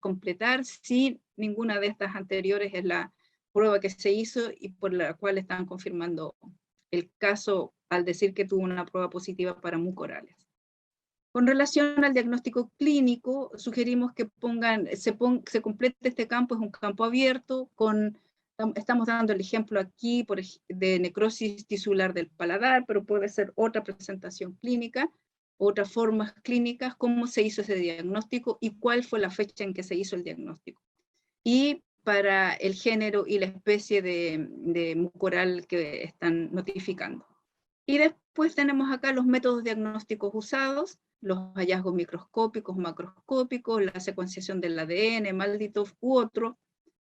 completar si ninguna de estas anteriores es la prueba que se hizo y por la cual están confirmando el caso al decir que tuvo una prueba positiva para mucorales. Con relación al diagnóstico clínico, sugerimos que se complete este campo, es un campo abierto, estamos dando el ejemplo aquí de necrosis tisular del paladar, pero puede ser otra presentación clínica, otras formas clínicas, cómo se hizo ese diagnóstico y cuál fue la fecha en que se hizo el diagnóstico. Y para el género y la especie de mucoral que están notificando. Y después tenemos acá los métodos diagnósticos usados, los hallazgos microscópicos, macroscópicos, la secuenciación del ADN, MALDI-TOF u otro,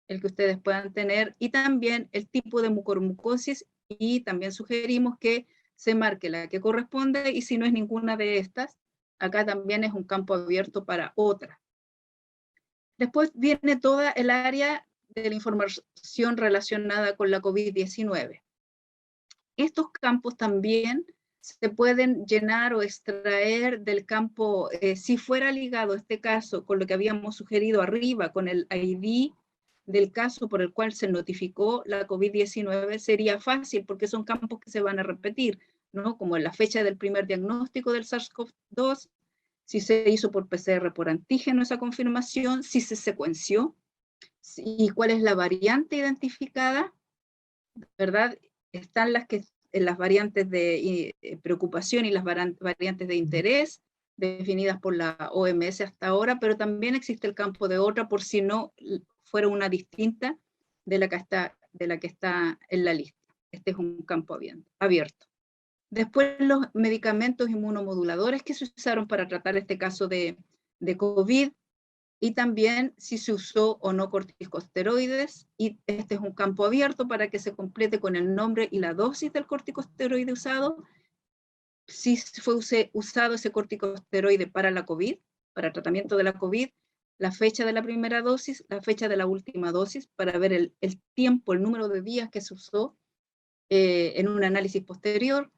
el que ustedes puedan tener, y también el tipo de mucormucosis, y también sugerimos que se marque la que corresponde, y si no es ninguna de estas, acá también es un campo abierto para otra. Después viene toda el área de la información relacionada con la COVID-19. Estos campos también se pueden llenar o extraer del campo, si fuera ligado este caso con lo que habíamos sugerido arriba, con el ID del caso por el cual se notificó la COVID-19, sería fácil porque son campos que se van a repetir, ¿no?, como la fecha del primer diagnóstico del SARS-CoV-2, si se hizo por PCR por antígeno esa confirmación, si se secuenció, y cuál es la variante identificada, ¿verdad? Están las variantes de preocupación y las variantes de interés definidas por la OMS hasta ahora, pero también existe el campo de otra por si no fuera una distinta de la que está en la lista. Este es un campo abierto. Después los medicamentos inmunomoduladores que se usaron para tratar este caso de COVID, y también si se usó o no corticosteroides, y este es un campo abierto para que se complete con el nombre y la dosis del corticosteroide usado, si fue usado ese corticosteroide para la COVID, para tratamiento de la COVID, la fecha de la primera dosis, la fecha de la última dosis, para ver el tiempo, el número de días que se usó en un análisis posterior,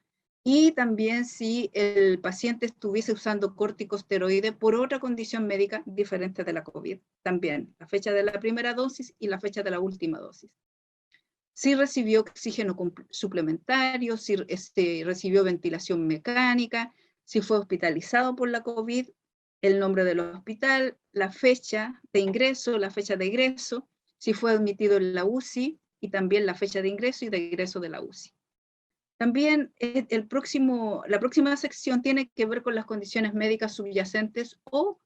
y también si el paciente estuviese usando corticosteroide por otra condición médica diferente de la COVID. También la fecha de la primera dosis y la fecha de la última dosis. Si recibió oxígeno suplementario, si recibió ventilación mecánica, si fue hospitalizado por la COVID, el nombre del hospital, la fecha de ingreso, la fecha de egreso, si fue admitido en la UCI, y también la fecha de ingreso y de egreso de la UCI. También la próxima sección tiene que ver con las condiciones médicas subyacentes o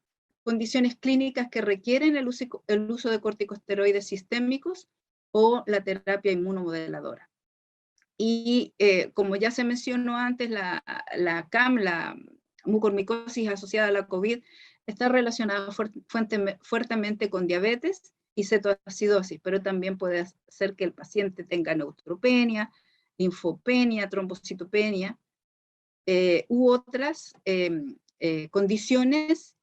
condiciones clínicas que requieren el uso de corticosteroides sistémicos o la terapia inmunomoduladora. Y como ya se mencionó antes, la CAM, la mucormicosis asociada a la COVID, está relacionada fuertemente con diabetes y cetoacidosis, pero también puede ser que el paciente tenga neutropenia, linfopenia, trombocitopenia, u otras condiciones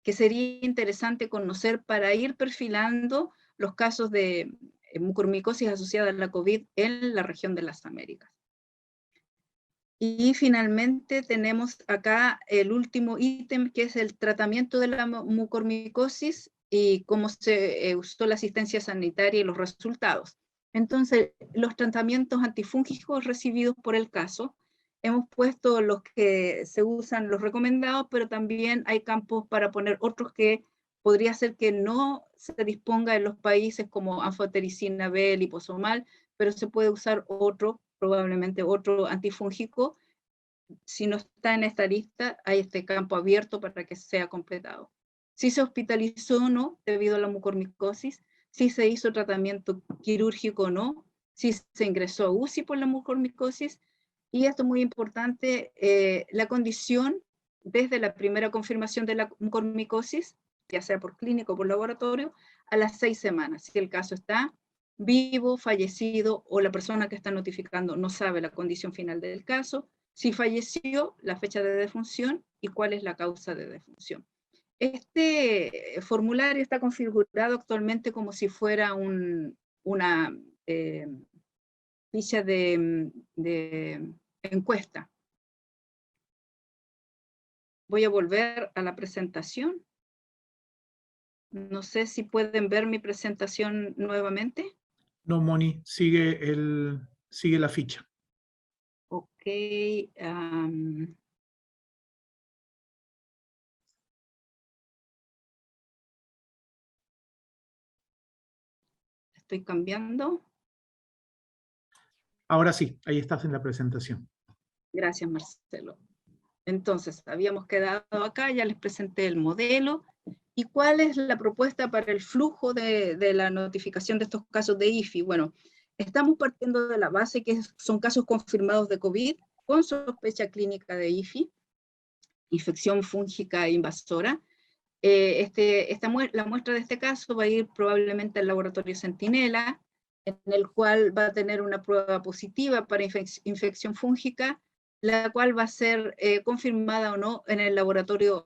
que sería interesante conocer para ir perfilando los casos de mucormicosis asociada a la COVID en la región de las Américas. Y finalmente tenemos acá el último ítem, que es el tratamiento de la mucormicosis y cómo se usó la asistencia sanitaria y los resultados. Entonces, los tratamientos antifúngicos recibidos por el caso, hemos puesto los que se usan, los recomendados, pero también hay campos para poner otros que podría ser que no se disponga en los países como anfotericina B, liposomal, pero se puede usar otro, probablemente otro antifúngico. Si no está en esta lista, hay este campo abierto para que sea completado. Si se hospitalizó o no debido a la mucormicosis, si se hizo tratamiento quirúrgico o no, si se ingresó a UCI por la mucormicosis, y esto es muy importante, la condición desde la primera confirmación de la mucormicosis, ya sea por clínico o por laboratorio, a las 6 semanas. Si el caso está vivo, fallecido, o la persona que está notificando no sabe la condición final del caso, si falleció, la fecha de defunción y cuál es la causa de defunción. Este formulario está configurado actualmente como si fuera una ficha de encuesta. Voy a volver a la presentación. No sé si pueden ver mi presentación nuevamente. No, Moni, sigue la ficha. Ok. Estoy cambiando. Ahora sí, ahí estás en la presentación. Gracias, Marcelo. Entonces, habíamos quedado acá, ya les presenté el modelo. ¿Y cuál es la propuesta para el flujo de la notificación de estos casos de IFI? Bueno, estamos partiendo de la base que son casos confirmados de COVID con sospecha clínica de IFI, infección fúngica invasora. La muestra de este caso va a ir probablemente al laboratorio Centinela, en el cual va a tener una prueba positiva para infección fúngica, la cual va a ser confirmada o no en el laboratorio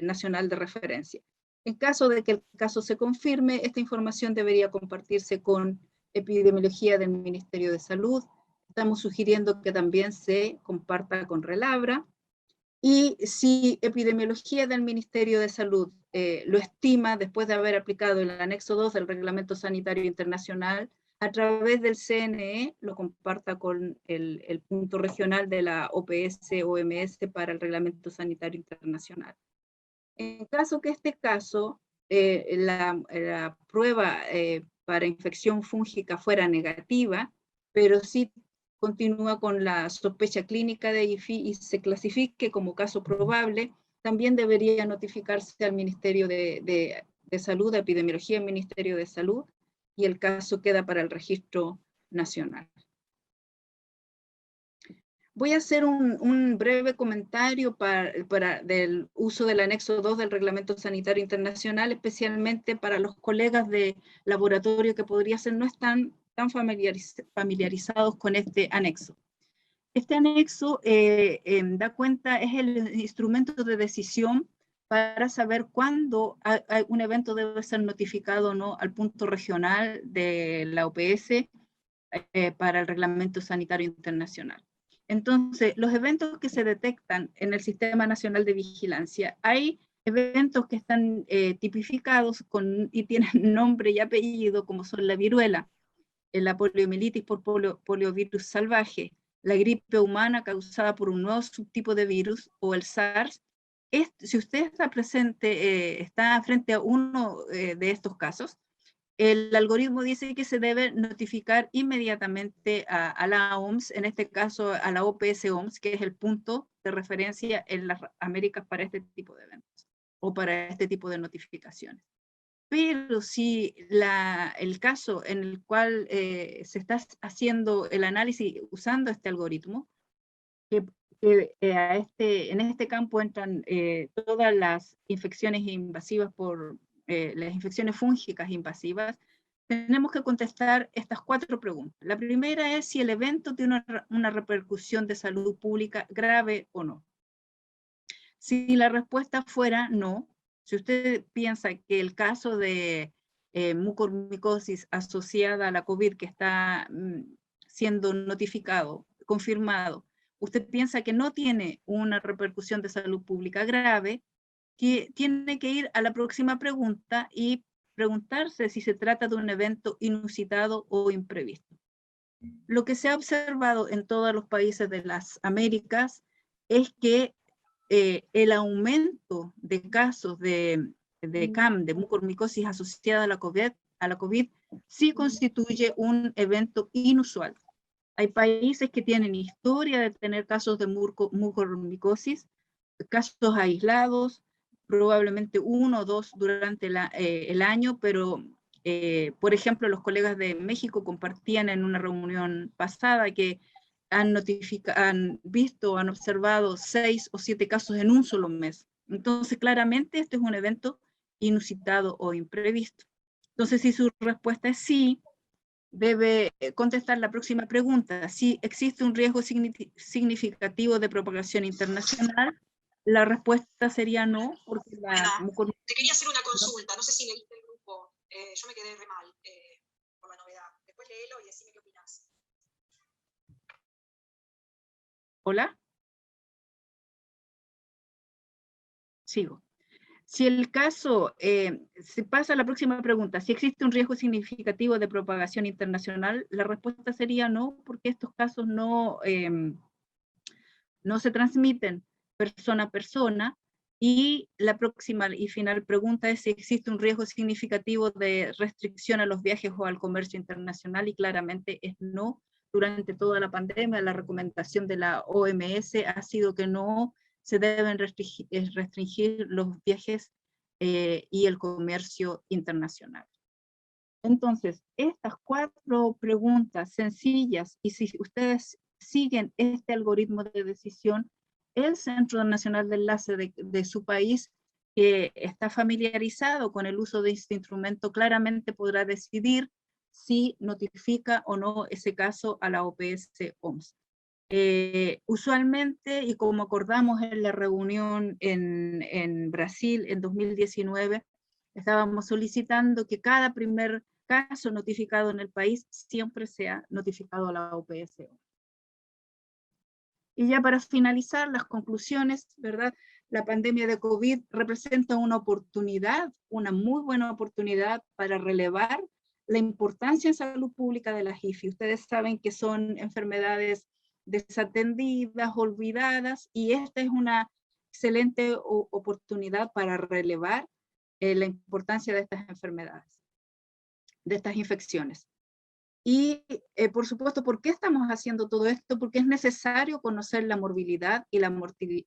nacional de referencia. En caso de que el caso se confirme, esta información debería compartirse con epidemiología del Ministerio de Salud. Estamos sugiriendo que también se comparta con Relabra. Y si epidemiología del Ministerio de Salud lo estima después de haber aplicado el anexo 2 del Reglamento Sanitario Internacional, a través del CNE lo comparta con el punto regional de la OPS-OMS para el Reglamento Sanitario Internacional. En caso que este caso, la prueba para infección fúngica fuera negativa, pero sí continúa con la sospecha clínica de IFI y se clasifique como caso probable, también debería notificarse al Ministerio de Salud, de Epidemiología del Ministerio de Salud, y el caso queda para el registro nacional. Voy a hacer un breve comentario del uso del anexo 2 del Reglamento Sanitario Internacional, especialmente para los colegas de laboratorio que podría ser no están tan familiarizados con este anexo. Este anexo da cuenta, es el instrumento de decisión para saber cuándo un evento debe ser notificado o no al punto regional de la OPS para el Reglamento Sanitario Internacional. Entonces, los eventos que se detectan en el Sistema Nacional de Vigilancia, hay eventos que están tipificados y tienen nombre y apellido, como son la viruela, la poliomielitis por poliovirus salvaje, la gripe humana causada por un nuevo subtipo de virus o el SARS. Si usted está presente, está frente a uno de estos casos, el algoritmo dice que se debe notificar inmediatamente a la OMS, en este caso a la OPS-OMS, que es el punto de referencia en las Américas para este tipo de eventos o para este tipo de notificaciones. Pero si el caso en el cual se está haciendo el análisis usando este algoritmo, en este campo entran todas las infecciones invasivas las infecciones fúngicas invasivas, tenemos que contestar estas 4 preguntas. La primera es si el evento tiene una repercusión de salud pública grave o no. Si la respuesta fuera no, si usted piensa que el caso de mucormicosis asociada a la COVID que está siendo notificado, confirmado, usted piensa que no tiene una repercusión de salud pública grave, que tiene que ir a la próxima pregunta y preguntarse si se trata de un evento inusitado o imprevisto. Lo que se ha observado en todos los países de las Américas es que el aumento de casos de CAM, de mucormicosis asociada a la COVID, sí constituye un evento inusual. Hay países que tienen historia de tener casos de mucormicosis, casos aislados, probablemente 1 o 2 durante el año, pero por ejemplo los colegas de México compartían en una reunión pasada que han visto, han observado 6 o 7 casos en un solo mes. Entonces claramente este es un evento inusitado o imprevisto. Entonces si su respuesta es sí, debe contestar la próxima pregunta. Si existe un riesgo significativo de propagación internacional, la respuesta sería no, porque te quería hacer una consulta, no sé si leíste el grupo, yo me quedé re mal por la novedad. Después léelo y decime qué opinás. ¿Hola? Sigo. Si el caso, se pasa a la próxima pregunta, si existe un riesgo significativo de propagación internacional, la respuesta sería no, porque estos casos no se transmiten persona a persona, y la próxima y final pregunta es si existe un riesgo significativo de restricción a los viajes o al comercio internacional, y claramente es no. Durante toda la pandemia, la recomendación de la OMS ha sido que no se deben restringir los viajes y el comercio internacional. Entonces, estas 4 preguntas sencillas, y si ustedes siguen este algoritmo de decisión, el Centro Nacional de Enlace de su país, que está familiarizado con el uso de este instrumento, claramente podrá decidir si notifica o no ese caso a la OPS-OMS. Usualmente, y como acordamos en la reunión en Brasil en 2019, estábamos solicitando que cada primer caso notificado en el país siempre sea notificado a la OPS-OMS. Y ya para finalizar las conclusiones, ¿verdad? La pandemia de COVID representa una oportunidad, una muy buena oportunidad para relevar la importancia en salud pública de la IFI. Ustedes saben que son enfermedades desatendidas, olvidadas, y esta es una excelente oportunidad para relevar la importancia de estas enfermedades, de estas infecciones. Y por supuesto, ¿por qué estamos haciendo todo esto? Porque es necesario conocer la morbilidad y la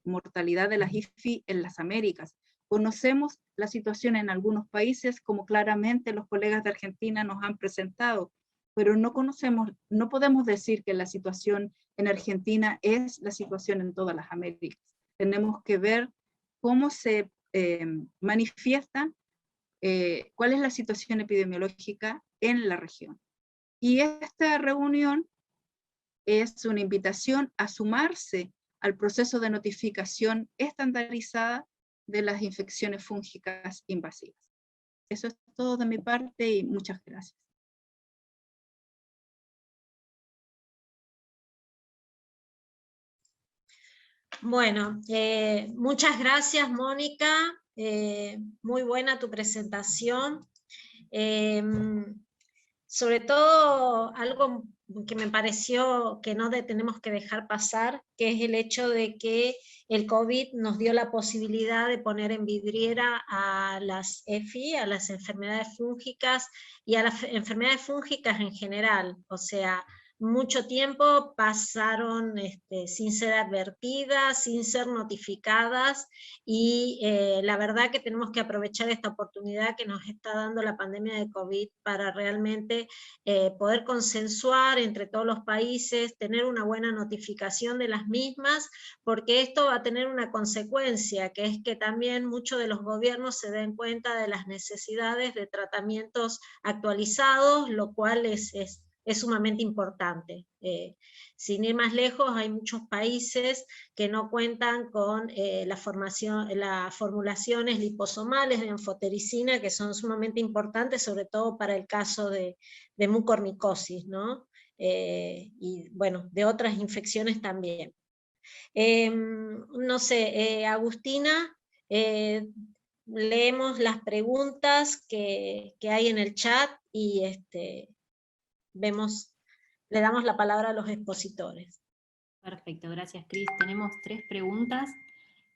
mortalidad de la IFI en las Américas. Conocemos la situación en algunos países, como claramente los colegas de Argentina nos han presentado, pero no podemos decir que la situación en Argentina es la situación en todas las Américas. Tenemos que ver cómo se manifiesta, cuál es la situación epidemiológica en la región. Y esta reunión es una invitación a sumarse al proceso de notificación estandarizada de las infecciones fúngicas invasivas. Eso es todo de mi parte y muchas gracias. Bueno, muchas gracias, Mónica. Muy buena tu presentación. Sobre todo, algo que me pareció que no tenemos que dejar pasar, que es el hecho de que el COVID nos dio la posibilidad de poner en vidriera a las EFI, a las enfermedades fúngicas, y a las enfermedades fúngicas en general. O sea, mucho tiempo pasaron sin ser advertidas, sin ser notificadas, y la verdad que tenemos que aprovechar esta oportunidad que nos está dando la pandemia de COVID para realmente poder consensuar entre todos los países, tener una buena notificación de las mismas, porque esto va a tener una consecuencia, que es que también muchos de los gobiernos se den cuenta de las necesidades de tratamientos actualizados, lo cual es sumamente importante. Sin ir más lejos, hay muchos países que no cuentan con las formulaciones liposomales de anfotericina, que son sumamente importantes, sobre todo para el caso de mucormicosis, ¿no? Y bueno, de otras infecciones también. No sé, Agustina, leemos las preguntas que hay en el chat y le damos la palabra a los expositores. Perfecto, gracias Cris. Tenemos 3 preguntas.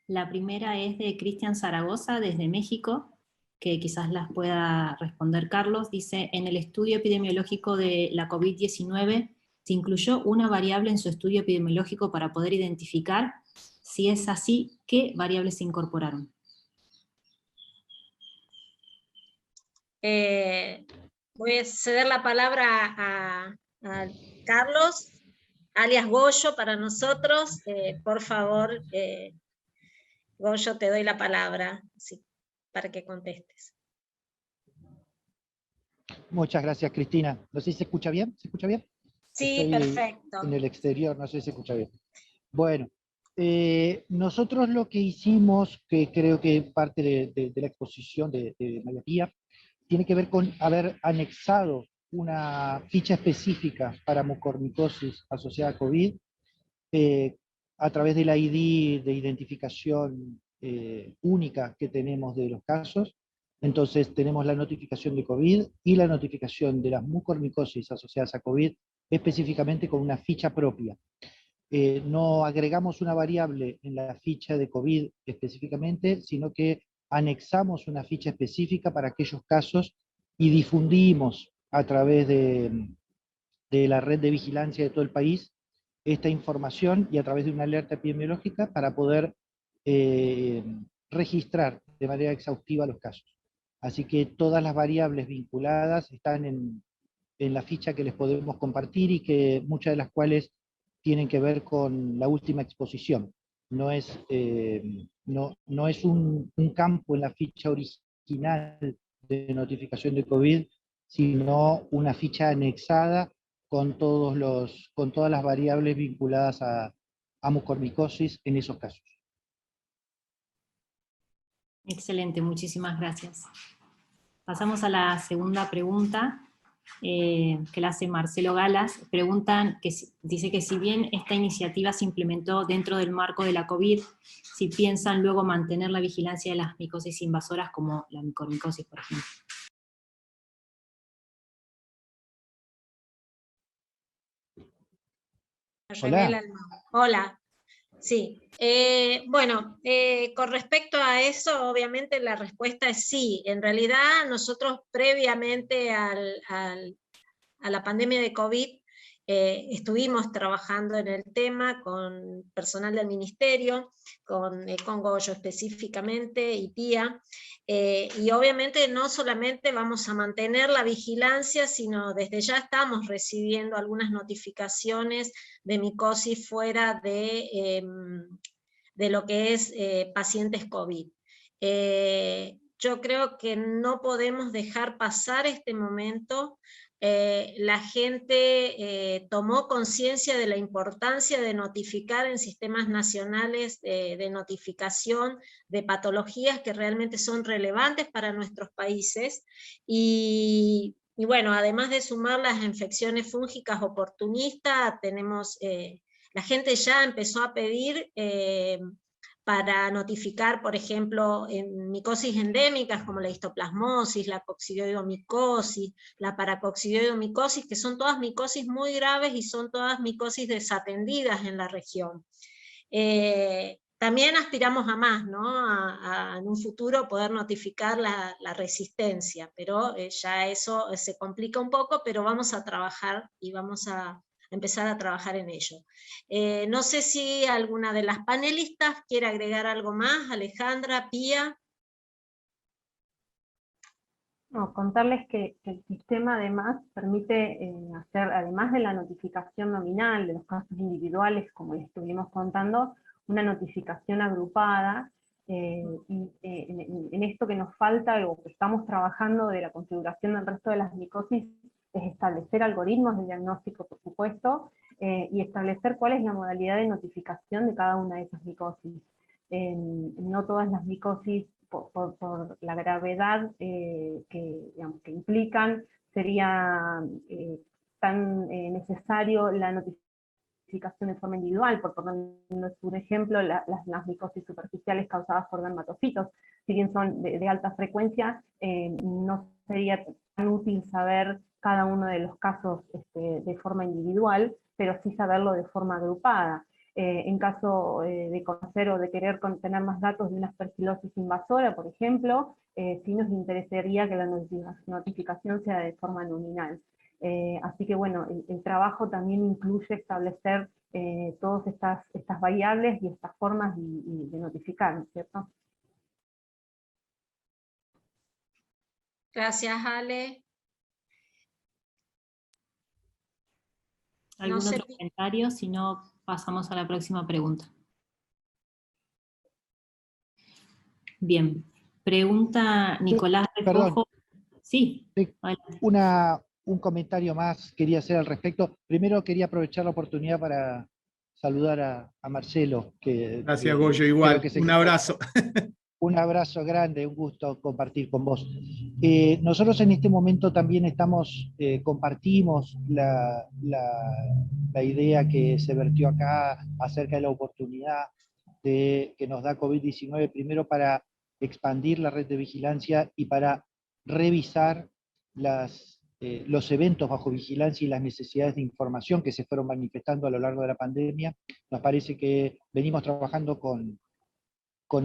La primera es de Cristian Zaragoza, desde México, que quizás las pueda responder Carlos. Dice, en el estudio epidemiológico de la COVID-19, ¿se incluyó una variable en su estudio epidemiológico para poder identificar? Si es así, ¿qué variables se incorporaron? Voy a ceder la palabra a Carlos, alias Goyo para nosotros. Por favor, Goyo, te doy la palabra para que contestes. Muchas gracias, Cristina. No sé si se escucha bien. ¿Se escucha bien? Sí, estoy perfecto. En el exterior, no sé si se escucha bien. Bueno, nosotros lo que hicimos, que creo que parte de la exposición de María Pía, tiene que ver con haber anexado una ficha específica para mucormicosis asociada a COVID a través del ID de identificación única que tenemos de los casos. Entonces tenemos la notificación de COVID y la notificación de las mucormicosis asociadas a COVID específicamente con una ficha propia. No agregamos una variable en la ficha de COVID específicamente, sino que anexamos una ficha específica para aquellos casos y difundimos a través de la red de vigilancia de todo el país esta información y a través de una alerta epidemiológica para poder registrar de manera exhaustiva los casos. Así que todas las variables vinculadas están en la ficha que les podemos compartir y que muchas de las cuales tienen que ver con la última exposición. No es, no es un campo en la ficha original de notificación de COVID, sino una ficha anexada con todas las variables vinculadas a mucormicosis en esos casos. Excelente, muchísimas gracias. Pasamos a la segunda pregunta, que la hace Marcelo Galas. Dice que si bien esta iniciativa se implementó dentro del marco de la COVID, si piensan luego mantener la vigilancia de las micosis invasoras como la micormicosis, por ejemplo. Hola. Hola. Sí, bueno, con respecto a eso, obviamente la respuesta es sí. En realidad, nosotros previamente a la pandemia de COVID, estuvimos trabajando en el tema con personal del ministerio, con Goyo específicamente y Pía, y obviamente no solamente vamos a mantener la vigilancia, sino desde ya estamos recibiendo algunas notificaciones de micosis fuera de lo que es pacientes COVID. Yo creo que no podemos dejar pasar este momento. La gente tomó conciencia de la importancia de notificar en sistemas nacionales de notificación de patologías que realmente son relevantes para nuestros países, y bueno, además de sumar las infecciones fúngicas oportunistas, tenemos, la gente ya empezó a pedir para notificar, por ejemplo, en micosis endémicas como la histoplasmosis, la coccidioidomicosis, la paracoccidioidomicosis, que son todas micosis muy graves y son todas micosis desatendidas en la región. También aspiramos a más, ¿no? En un futuro poder notificar la resistencia, pero ya eso se complica un poco, pero vamos a trabajar y vamos a empezar a trabajar en ello. No sé si alguna de las panelistas quiere agregar algo más. Alejandra, Pía. No, contarles que el sistema además permite hacer, además de la notificación nominal de los casos individuales, como les estuvimos contando, una notificación agrupada, y en esto que nos falta, o que estamos trabajando de la configuración del resto de las micosis, es establecer algoritmos de diagnóstico, por supuesto, y establecer cuál es la modalidad de notificación de cada una de esas micosis. No todas las micosis, por la gravedad que implican, sería tan necesario la notificación notificación de forma individual, por ponerles un ejemplo, las micosis superficiales causadas por dermatofitos, si bien son de alta frecuencia, no sería tan útil saber cada uno de los casos de forma individual, pero sí saberlo de forma agrupada. En caso de conocer o de querer tener más datos de una aspergilosis invasora, por ejemplo, sí nos interesaría que la notificación sea de forma nominal. Así que bueno, el trabajo también incluye establecer todas estas variables y estas formas de notificar, ¿no es cierto? Gracias, Ale. ¿Algún otro comentario? Si no, pasamos a la próxima pregunta. Bien. Pregunta Nicolás Refojo. Sí. Un comentario más quería hacer al respecto. Primero quería aprovechar la oportunidad para saludar a Marcelo. Gracias, Goyo, igual. Un abrazo. Un abrazo grande, un gusto compartir con vos. Nosotros en este momento también compartimos la idea que se vertió acá acerca de la oportunidad que nos da COVID-19, primero para expandir la red de vigilancia y para revisar los eventos bajo vigilancia y las necesidades de información que se fueron manifestando a lo largo de la pandemia. Nos parece que venimos trabajando con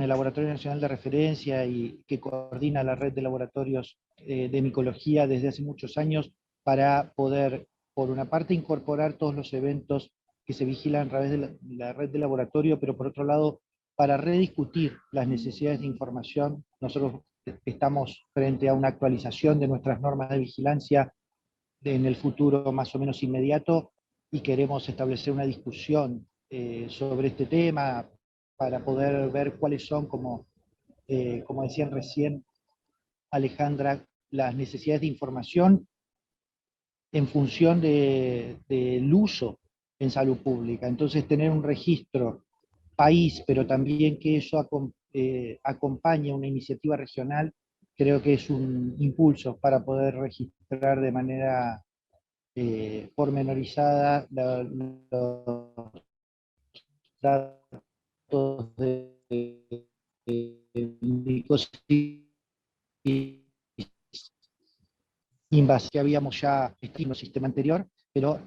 el Laboratorio Nacional de Referencia y que coordina la red de laboratorios de micología desde hace muchos años para poder, por una parte, incorporar todos los eventos que se vigilan a través de la red de laboratorio, pero por otro lado, para rediscutir las necesidades de información. Nosotros estamos frente a una actualización de nuestras normas de vigilancia en el futuro más o menos inmediato y queremos establecer una discusión sobre este tema para poder ver cuáles son, como decían recién Alejandra, las necesidades de información en función del uso en salud pública. Entonces tener un registro país, pero también que eso acompañe una iniciativa regional, creo que es un impulso para poder registrar de manera pormenorizada los datos de invasión que habíamos ya en el sistema anterior, pero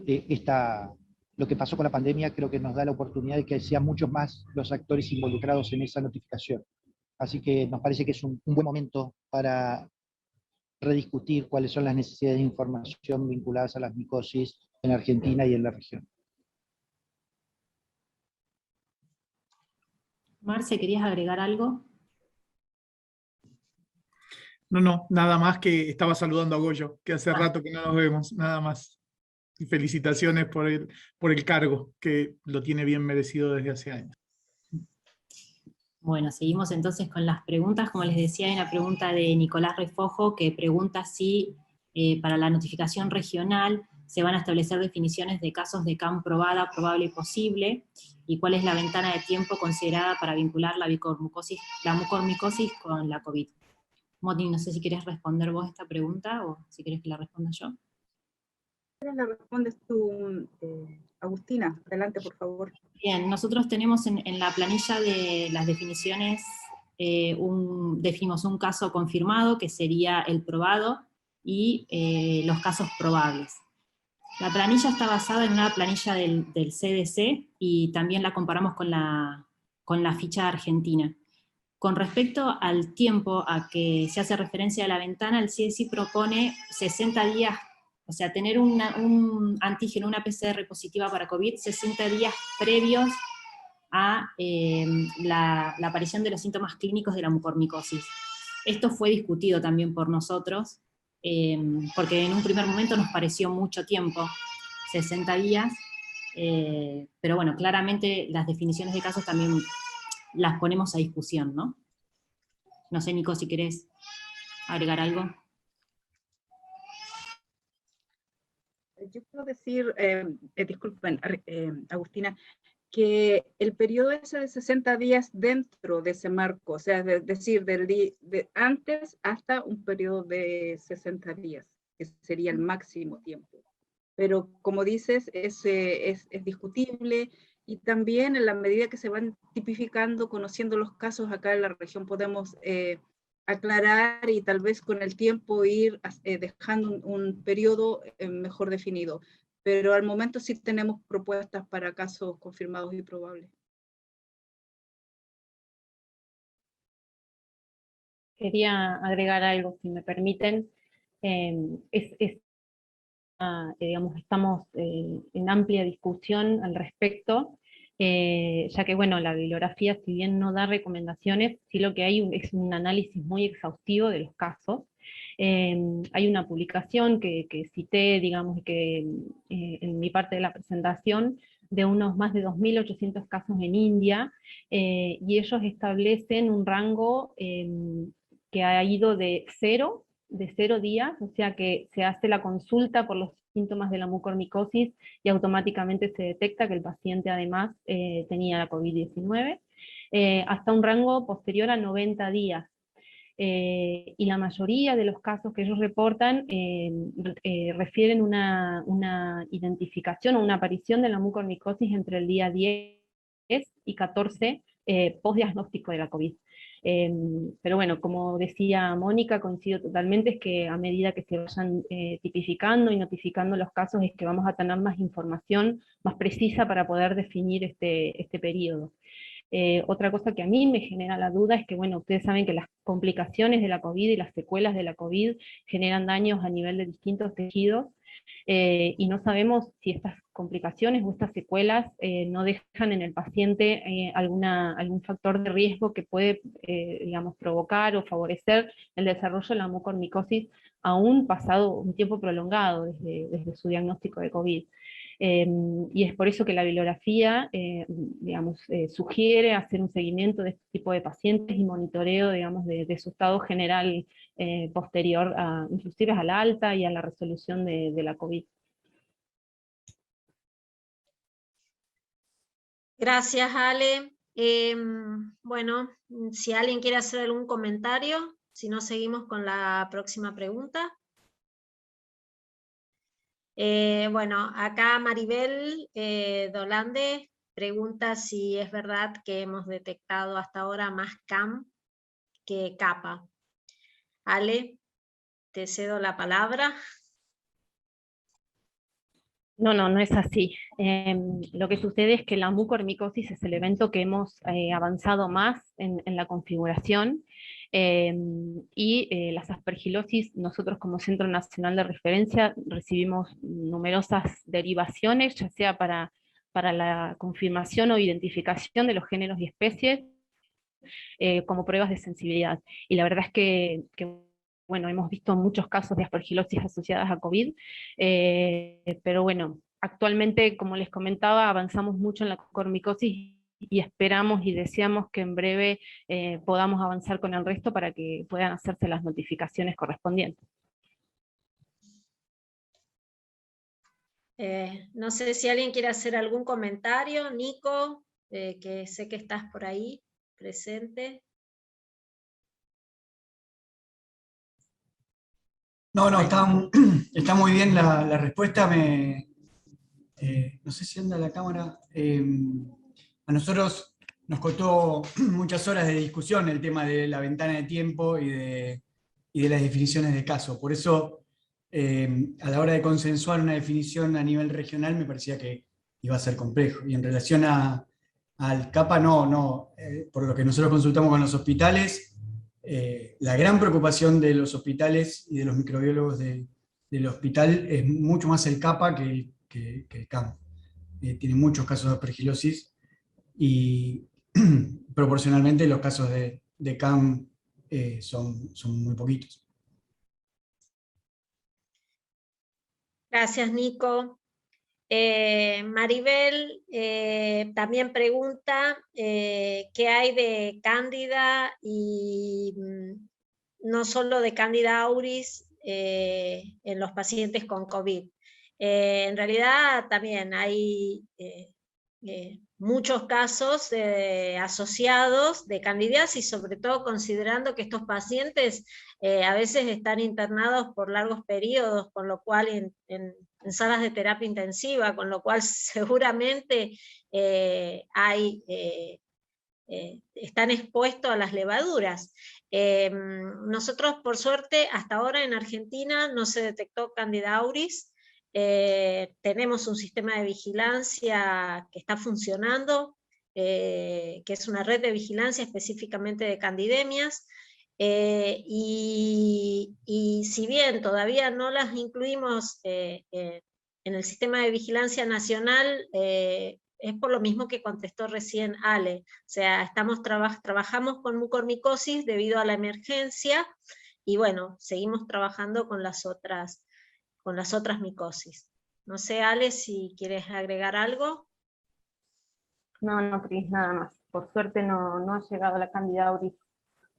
lo que pasó con la pandemia creo que nos da la oportunidad de que sean muchos más los actores involucrados en esa notificación. Así que nos parece que es un buen momento para rediscutir cuáles son las necesidades de información vinculadas a las micosis en Argentina y en la región. Marce, ¿querías agregar algo? No, nada más, que estaba saludando a Goyo, que hace rato que no nos vemos, nada más. Y felicitaciones por el cargo, que lo tiene bien merecido desde hace años. Bueno, seguimos entonces con las preguntas. Como les decía, hay una pregunta de Nicolás Refojo que pregunta si para la notificación regional se van a establecer definiciones de casos de CAM probada, probable y posible, y cuál es la ventana de tiempo considerada para vincular la mucormicosis con la COVID. Moti, no sé si quieres responder vos esta pregunta o si quieres que la responda yo. La respondes tú, Agustina. Adelante, por favor. Bien, nosotros tenemos en la planilla de las definiciones, definimos un caso confirmado, que sería el probado, y los casos probables. La planilla está basada en una planilla del CDC, y también la comparamos con la ficha argentina. Con respecto al tiempo a que se hace referencia a la ventana, el CDC propone 60 días, o sea, tener un antígeno, una PCR positiva para COVID, 60 días previos a la aparición de los síntomas clínicos de la mucormicosis. Esto fue discutido también por nosotros, porque en un primer momento nos pareció mucho tiempo, 60 días, pero bueno, claramente las definiciones de casos también las ponemos a discusión, ¿no? No sé, Nico, si querés agregar algo. Yo puedo decir, disculpen, Agustina, que el periodo ese de 60 días dentro de ese marco, o sea, es decir, de antes hasta un periodo de 60 días, que sería el máximo tiempo. pero como dices, es discutible, y también en la medida que se van tipificando, conociendo los casos acá en la región, podemos aclarar y tal vez con el tiempo ir dejando un periodo mejor definido. Pero al momento sí tenemos propuestas para casos confirmados y probables. Quería agregar algo, si me permiten. Digamos, estamos en amplia discusión al respecto, ya que, bueno, la bibliografía, si bien no da recomendaciones, sí lo que hay es un análisis muy exhaustivo de los casos. Hay una publicación que cité, digamos, que en mi parte de la presentación, de unos más de 2.800 casos en India, y ellos establecen un rango que ha ido de 0 días, o sea que se hace la consulta por los síntomas de la mucormicosis y automáticamente se detecta que el paciente además tenía la COVID-19, hasta un rango posterior a 90 días. Y la mayoría de los casos que ellos reportan refieren una identificación o una aparición de la mucormicosis entre el día 10 y 14 post-diagnóstico de la COVID. Pero bueno, como decía Mónica, coincido totalmente, es que a medida que se vayan tipificando y notificando los casos, es que vamos a tener más información más precisa para poder definir este periodo. Otra cosa que a mí me genera la duda es que, bueno, ustedes saben que las complicaciones de la COVID y las secuelas de la COVID generan daños a nivel de distintos tejidos, y no sabemos si estas complicaciones o estas secuelas no dejan en el paciente algún factor de riesgo que puede, digamos, provocar o favorecer el desarrollo de la mucormicosis aún pasado un tiempo prolongado desde su diagnóstico de COVID. Y es por eso que la bibliografía, digamos, sugiere hacer un seguimiento de este tipo de pacientes y monitoreo, digamos, de su estado general posterior, inclusive al alta y a la resolución de la COVID. Gracias, Ale. Bueno, si alguien quiere hacer algún comentario, si no seguimos con la próxima pregunta. Bueno, acá Maribel Dolande pregunta si es verdad que hemos detectado hasta ahora más CAM que capa. Ale, te cedo la palabra. No es así. Lo que sucede es que la mucormicosis es el evento que hemos avanzado más en la configuración, y las aspergilosis, nosotros como Centro Nacional de Referencia recibimos numerosas derivaciones, ya sea para la confirmación o identificación de los géneros y especies, como pruebas de sensibilidad. Y la verdad es que bueno, hemos visto muchos casos de aspergilosis asociadas a COVID, pero bueno, actualmente, como les comentaba, avanzamos mucho en la mucormicosis y esperamos y deseamos que en breve podamos avanzar con el resto para que puedan hacerse las notificaciones correspondientes. No sé si alguien quiere hacer algún comentario. Nico, que sé que estás por ahí presente. No, está muy bien la respuesta. No sé si anda la cámara. A nosotros nos costó muchas horas de discusión el tema de la ventana de tiempo y de las definiciones de caso. Por eso, a la hora de consensuar una definición a nivel regional, me parecía que iba a ser complejo. Y en relación al CAPA, por lo que nosotros consultamos con los hospitales, la gran preocupación de los hospitales y de los microbiólogos del hospital es mucho más el CAPA que el CAM. Tiene muchos casos de aspergilosis y proporcionalmente los casos de CAM son muy poquitos. Gracias, Nico. Maribel también pregunta qué hay de Cándida y no solo de Cándida auris en los pacientes con COVID. En realidad también hay muchos casos asociados de candidiasis, sobre todo considerando que estos pacientes a veces están internados por largos periodos, con lo cual en salas de terapia intensiva, con lo cual seguramente están expuestos a las levaduras. Nosotros, por suerte, hasta ahora en Argentina no se detectó Candida auris. Tenemos un sistema de vigilancia que está funcionando, que es una red de vigilancia específicamente de candidemias, y si bien todavía no las incluimos en el sistema de vigilancia nacional, es por lo mismo que contestó recién Ale. O sea, trabajamos con mucormicosis debido a la emergencia, y bueno, seguimos trabajando con las otras micosis. No sé, Ale, si quieres agregar algo. No, Cris, nada más. Por suerte no ha llegado la Candida auris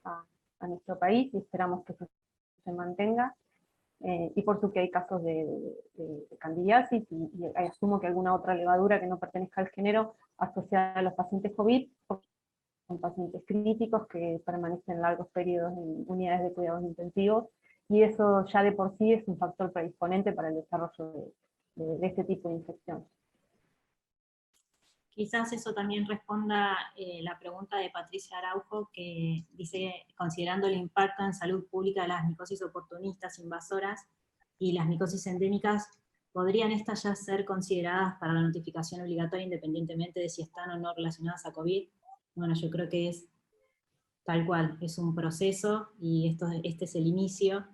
a nuestro país y esperamos que eso se mantenga. Y por supuesto que hay casos de candidiasis y asumo que alguna otra levadura que no pertenezca al género asociada a los pacientes COVID, son pacientes críticos que permanecen largos periodos en unidades de cuidados intensivos, y eso ya de por sí es un factor predisponente para el desarrollo de este tipo de infección. Quizás eso también responda la pregunta de Patricia Araujo, que dice, considerando el impacto en salud pública de las micosis oportunistas invasoras y las micosis endémicas, ¿podrían estas ya ser consideradas para la notificación obligatoria independientemente de si están o no relacionadas a COVID? Bueno, yo creo que es tal cual, es un proceso, y este es el inicio,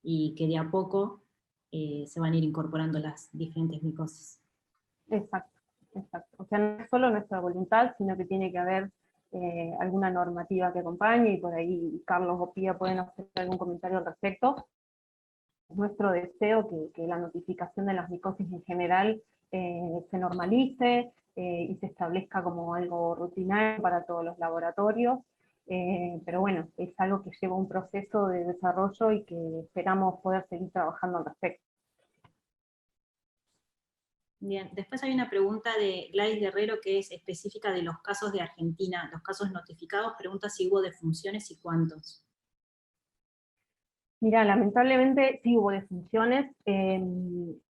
y que de a poco se van a ir incorporando las diferentes micosis. Exacto. O sea, no es solo nuestra voluntad, sino que tiene que haber alguna normativa que acompañe, y por ahí Carlos o Pía pueden hacer algún comentario al respecto. Es nuestro deseo que la notificación de las micosis en general se normalice y se establezca como algo rutinario para todos los laboratorios, pero bueno, es algo que lleva un proceso de desarrollo y que esperamos poder seguir trabajando al respecto. Bien, después hay una pregunta de Gladys Guerrero que es específica de los casos de Argentina, los casos notificados, pregunta si hubo defunciones y cuántos. Mira, lamentablemente sí hubo defunciones.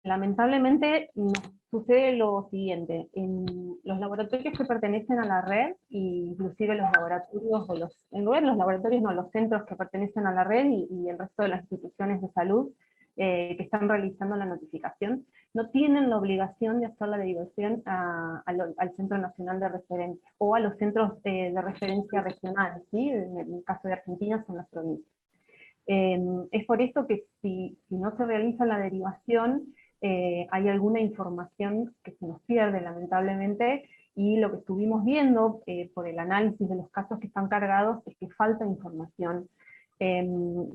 Lamentablemente nos sucede lo siguiente: en los laboratorios que pertenecen a la red, inclusive los laboratorios, los laboratorios no, los centros que pertenecen a la red y el resto de las instituciones de salud que están realizando la notificación, no tienen la obligación de hacer la derivación al Centro Nacional de Referencia, o a los centros de referencia regionales, ¿sí? En el caso de Argentina son las provincias. Es por esto que si no se realiza la derivación, hay alguna información que se nos pierde lamentablemente, y lo que estuvimos viendo por el análisis de los casos que están cargados es que falta información.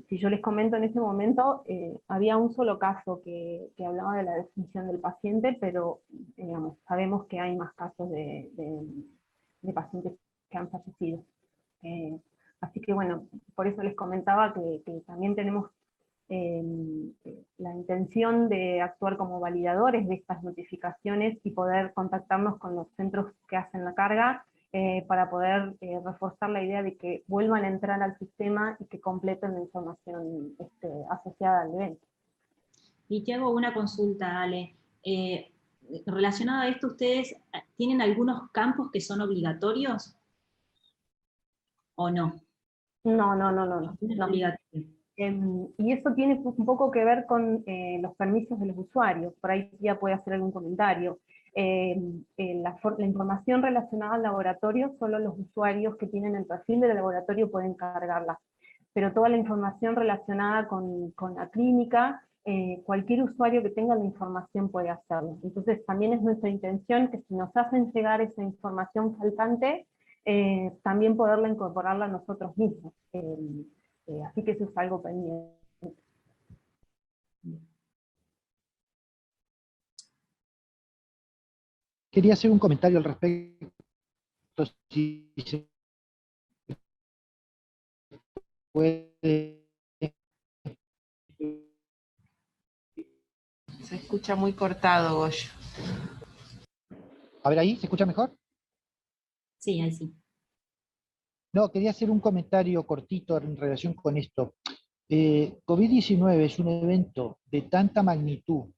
Si yo les comento, en ese momento había un solo caso que hablaba de la definición del paciente, pero digamos, sabemos que hay más casos de pacientes que han fallecido. Así que bueno, por eso les comentaba que también tenemos la intención de actuar como validadores de estas notificaciones y poder contactarnos con los centros que hacen la carga, para poder reforzar la idea de que vuelvan a entrar al sistema y que completen la información asociada al evento. Y te hago una consulta, Ale. Relacionado a esto, ¿ustedes tienen algunos campos que son obligatorios? ¿O no? No. Y eso tiene un poco que ver con los permisos de los usuarios. Por ahí ya puede hacer algún comentario. La información relacionada al laboratorio, solo los usuarios que tienen el perfil del laboratorio pueden cargarla, pero toda la información relacionada con la clínica, cualquier usuario que tenga la información puede hacerlo. Entonces también es nuestra intención que si nos hacen llegar esa información faltante, también poderla incorporarla nosotros mismos. Así que eso es algo pendiente. Quería hacer un comentario al respecto, si se puede. Se escucha muy cortado, Goyo. A ver, ¿ahí se escucha mejor? Sí, ahí sí. No, quería hacer un comentario cortito en relación con esto. COVID-19 es un evento de tanta magnitud,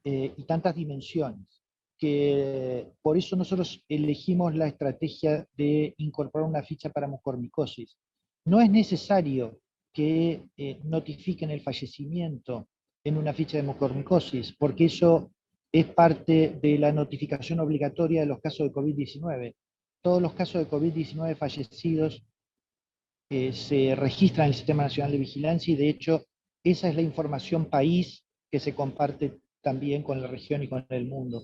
y tantas dimensiones, que por eso nosotros elegimos la estrategia de incorporar una ficha para mucormicosis. No es necesario que notifiquen el fallecimiento en una ficha de mucormicosis, porque eso es parte de la notificación obligatoria de los casos de COVID-19. Todos los casos de COVID-19 fallecidos se registran en el Sistema Nacional de Vigilancia y de hecho esa es la información país que se comparte también con la región y con el mundo.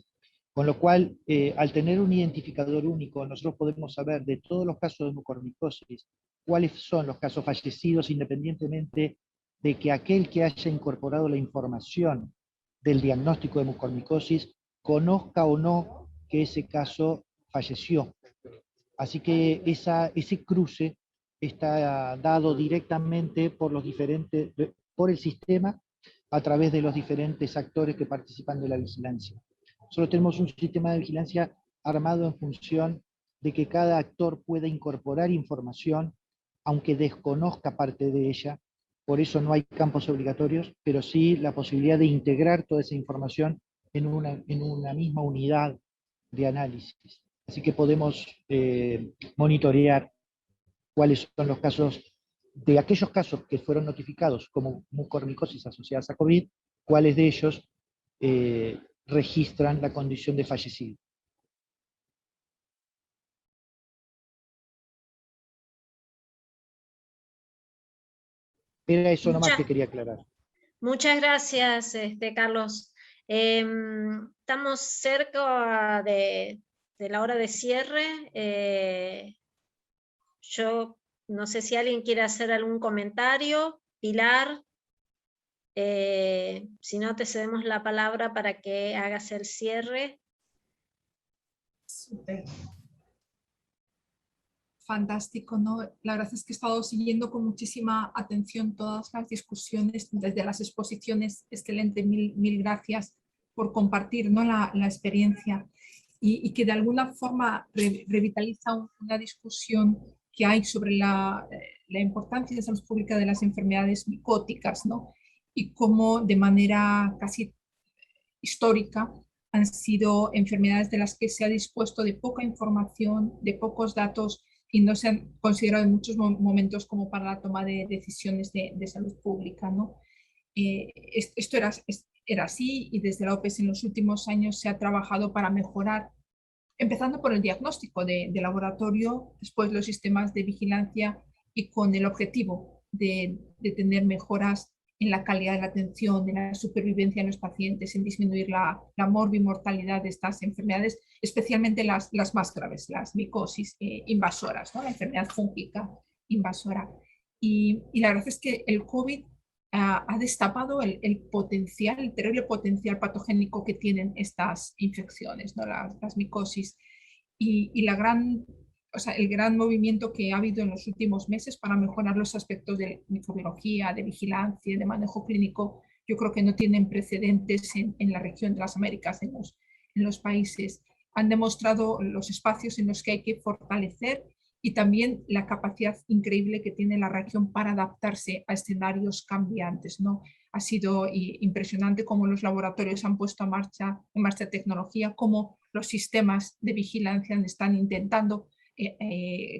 Con lo cual, al tener un identificador único, nosotros podemos saber de todos los casos de mucormicosis cuáles son los casos fallecidos, independientemente de que aquel que haya incorporado la información del diagnóstico de mucormicosis conozca o no que ese caso falleció. Así que ese cruce está dado directamente por el sistema a través de los diferentes actores que participan de la vigilancia. Nosotros tenemos un sistema de vigilancia armado en función de que cada actor pueda incorporar información, aunque desconozca parte de ella. Por eso no hay campos obligatorios, pero sí la posibilidad de integrar toda esa información en una misma unidad de análisis. Así que podemos monitorear cuáles son los casos, de aquellos casos que fueron notificados como mucormicosis asociadas a COVID, cuáles de ellos registran la condición de fallecido. Era eso nomás que quería aclarar. Muchas gracias, Carlos. Estamos cerca de la hora de cierre. Yo no sé si alguien quiere hacer algún comentario. Pilar, si no, te cedemos la palabra para que hagas el cierre. Súper. Fantástico, ¿no? La verdad es que he estado siguiendo con muchísima atención todas las discusiones, desde las exposiciones, excelente, mil gracias por compartir, ¿no? la experiencia y que de alguna forma revitaliza una discusión que hay sobre la importancia de salud pública de las enfermedades micóticas, ¿no? Y cómo de manera casi histórica han sido enfermedades de las que se ha dispuesto de poca información, de pocos datos, y no se han considerado en muchos momentos como para la toma de decisiones de salud pública, ¿no? Esto era así, y desde la OPS en los últimos años se ha trabajado para mejorar, empezando por el diagnóstico de laboratorio, después los sistemas de vigilancia y con el objetivo de tener mejoras en la calidad de la atención, en la supervivencia de los pacientes, en disminuir la morbimortalidad de estas enfermedades, especialmente las más graves, las micosis invasoras, ¿no? La enfermedad fúngica invasora. Y la verdad es que el COVID ha destapado el terrible potencial patogénico que tienen estas infecciones, ¿no? Las micosis. Y el gran movimiento que ha habido en los últimos meses para mejorar los aspectos de microbiología, de vigilancia, de manejo clínico, yo creo que no tienen precedentes en la región de las Américas, en los países. Han demostrado los espacios en los que hay que fortalecer y también la capacidad increíble que tiene la región para adaptarse a escenarios cambiantes, ¿no? Ha sido impresionante cómo los laboratorios han puesto en marcha tecnología, cómo los sistemas de vigilancia están intentando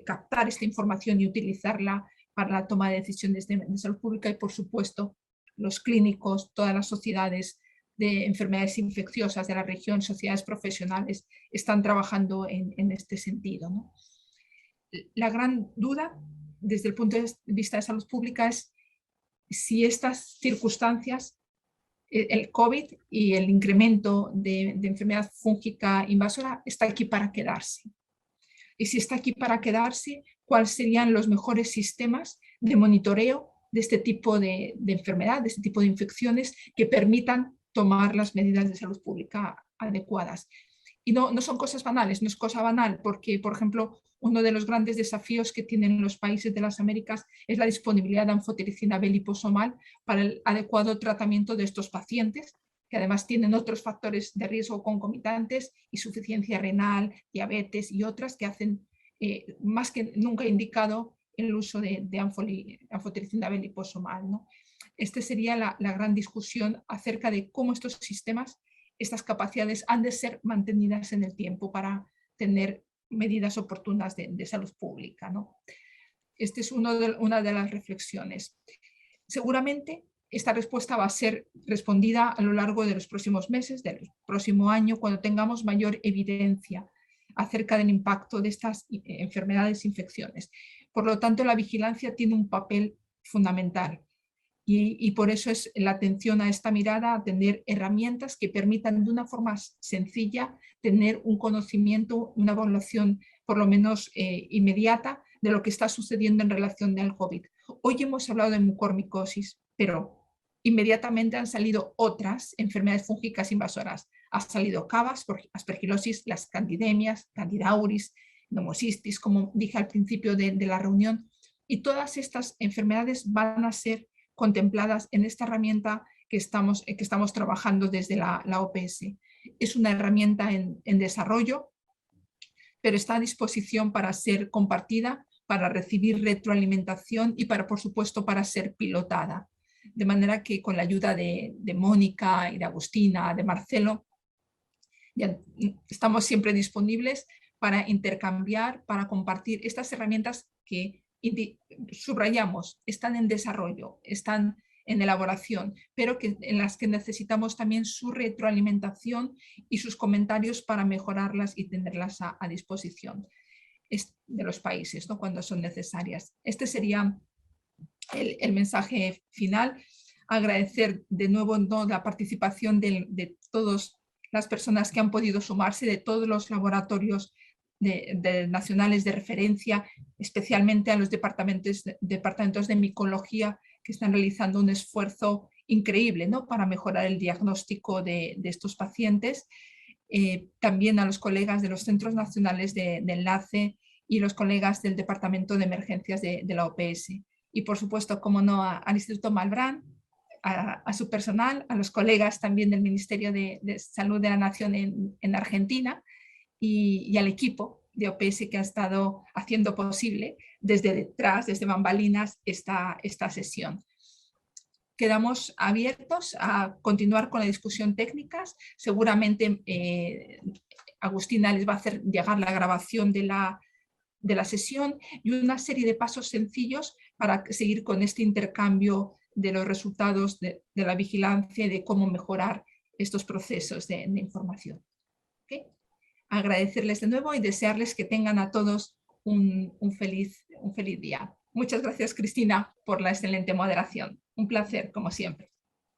captar esta información y utilizarla para la toma de decisiones de salud pública, y por supuesto los clínicos, todas las sociedades de enfermedades infecciosas de la región, sociedades profesionales, están trabajando en este sentido, ¿no? La gran duda desde el punto de vista de salud pública es si estas circunstancias, el COVID y el incremento de enfermedad fúngica invasora, está aquí para quedarse. Y si está aquí para quedarse, ¿cuáles serían los mejores sistemas de monitoreo de este tipo de enfermedad, de este tipo de infecciones, que permitan tomar las medidas de salud pública adecuadas? Y no son cosas banales, no es cosa banal, porque, por ejemplo, uno de los grandes desafíos que tienen los países de las Américas es la disponibilidad de anfotericina B liposomal para el adecuado tratamiento de estos pacientes, que además tienen otros factores de riesgo concomitantes, insuficiencia renal, diabetes y otras, que hacen más que nunca indicado el uso de anfotericina B liposomal, ¿no? Esta sería la gran discusión acerca de cómo estos sistemas estas capacidades han de ser mantenidas en el tiempo para tener medidas oportunas de salud pública, ¿no? Esta es una de las reflexiones. Seguramente esta respuesta va a ser respondida a lo largo de los próximos meses, del próximo año, cuando tengamos mayor evidencia acerca del impacto de estas enfermedades e infecciones. Por lo tanto, la vigilancia tiene un papel fundamental y por eso es la atención a esta mirada, a tener herramientas que permitan de una forma sencilla tener un conocimiento, una evaluación por lo menos inmediata de lo que está sucediendo en relación al COVID. Hoy hemos hablado de mucormicosis, pero inmediatamente han salido otras enfermedades fúngicas invasoras. Ha salido Cabas, aspergilosis, las candidemias, Candida auris, pneumocystis, como dije al principio de la reunión, y todas estas enfermedades van a ser contempladas en esta herramienta que estamos trabajando desde la OPS. Es una herramienta en desarrollo, pero está a disposición para ser compartida, para recibir retroalimentación y para, por supuesto, para ser pilotada. De manera que con la ayuda de Mónica y de Agustina, de Marcelo, ya estamos siempre disponibles para intercambiar, para compartir estas herramientas que subrayamos, están en desarrollo, están en elaboración, pero en las que necesitamos también su retroalimentación y sus comentarios para mejorarlas y tenerlas a disposición de los países, ¿no?, cuando son necesarias. Este sería el mensaje final. Agradecer de nuevo, ¿no?, la participación de todas las personas que han podido sumarse, de todos los laboratorios nacionales de referencia, especialmente a los departamentos de micología que están realizando un esfuerzo increíble, ¿no?, para mejorar el diagnóstico de estos pacientes. También a los colegas de los centros nacionales de enlace y los colegas del Departamento de Emergencias de la OPS. Y por supuesto, como no, al Instituto Malbrán, a su personal, a los colegas también del Ministerio de Salud de la Nación en Argentina y al equipo de OPS que ha estado haciendo posible desde detrás, desde bambalinas, esta sesión. Quedamos abiertos a continuar con la discusión técnicas. Seguramente Agustina les va a hacer llegar la grabación de la sesión y una serie de pasos sencillos para seguir con este intercambio de los resultados de la vigilancia y de cómo mejorar estos procesos de información. ¿Okay? Agradecerles de nuevo y desearles que tengan a todos un feliz día. Muchas gracias, Cristina, por la excelente moderación. Un placer, como siempre.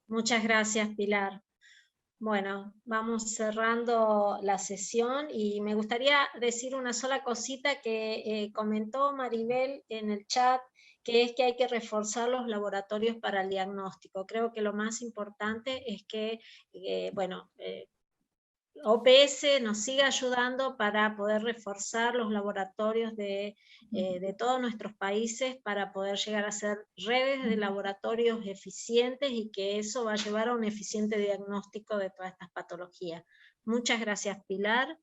Muchas gracias, Pilar. Bueno, vamos cerrando la sesión y me gustaría decir una sola cosita que comentó Maribel en el chat, que es que hay que reforzar los laboratorios para el diagnóstico. Creo que lo más importante es que, OPS nos siga ayudando para poder reforzar los laboratorios de todos nuestros países para poder llegar a ser redes de laboratorios eficientes y que eso va a llevar a un eficiente diagnóstico de todas estas patologías. Muchas gracias, Pilar.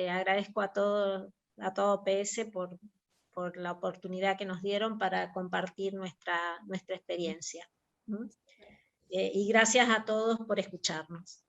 Agradezco a todo OPS por la oportunidad que nos dieron para compartir nuestra experiencia. Y gracias a todos por escucharnos.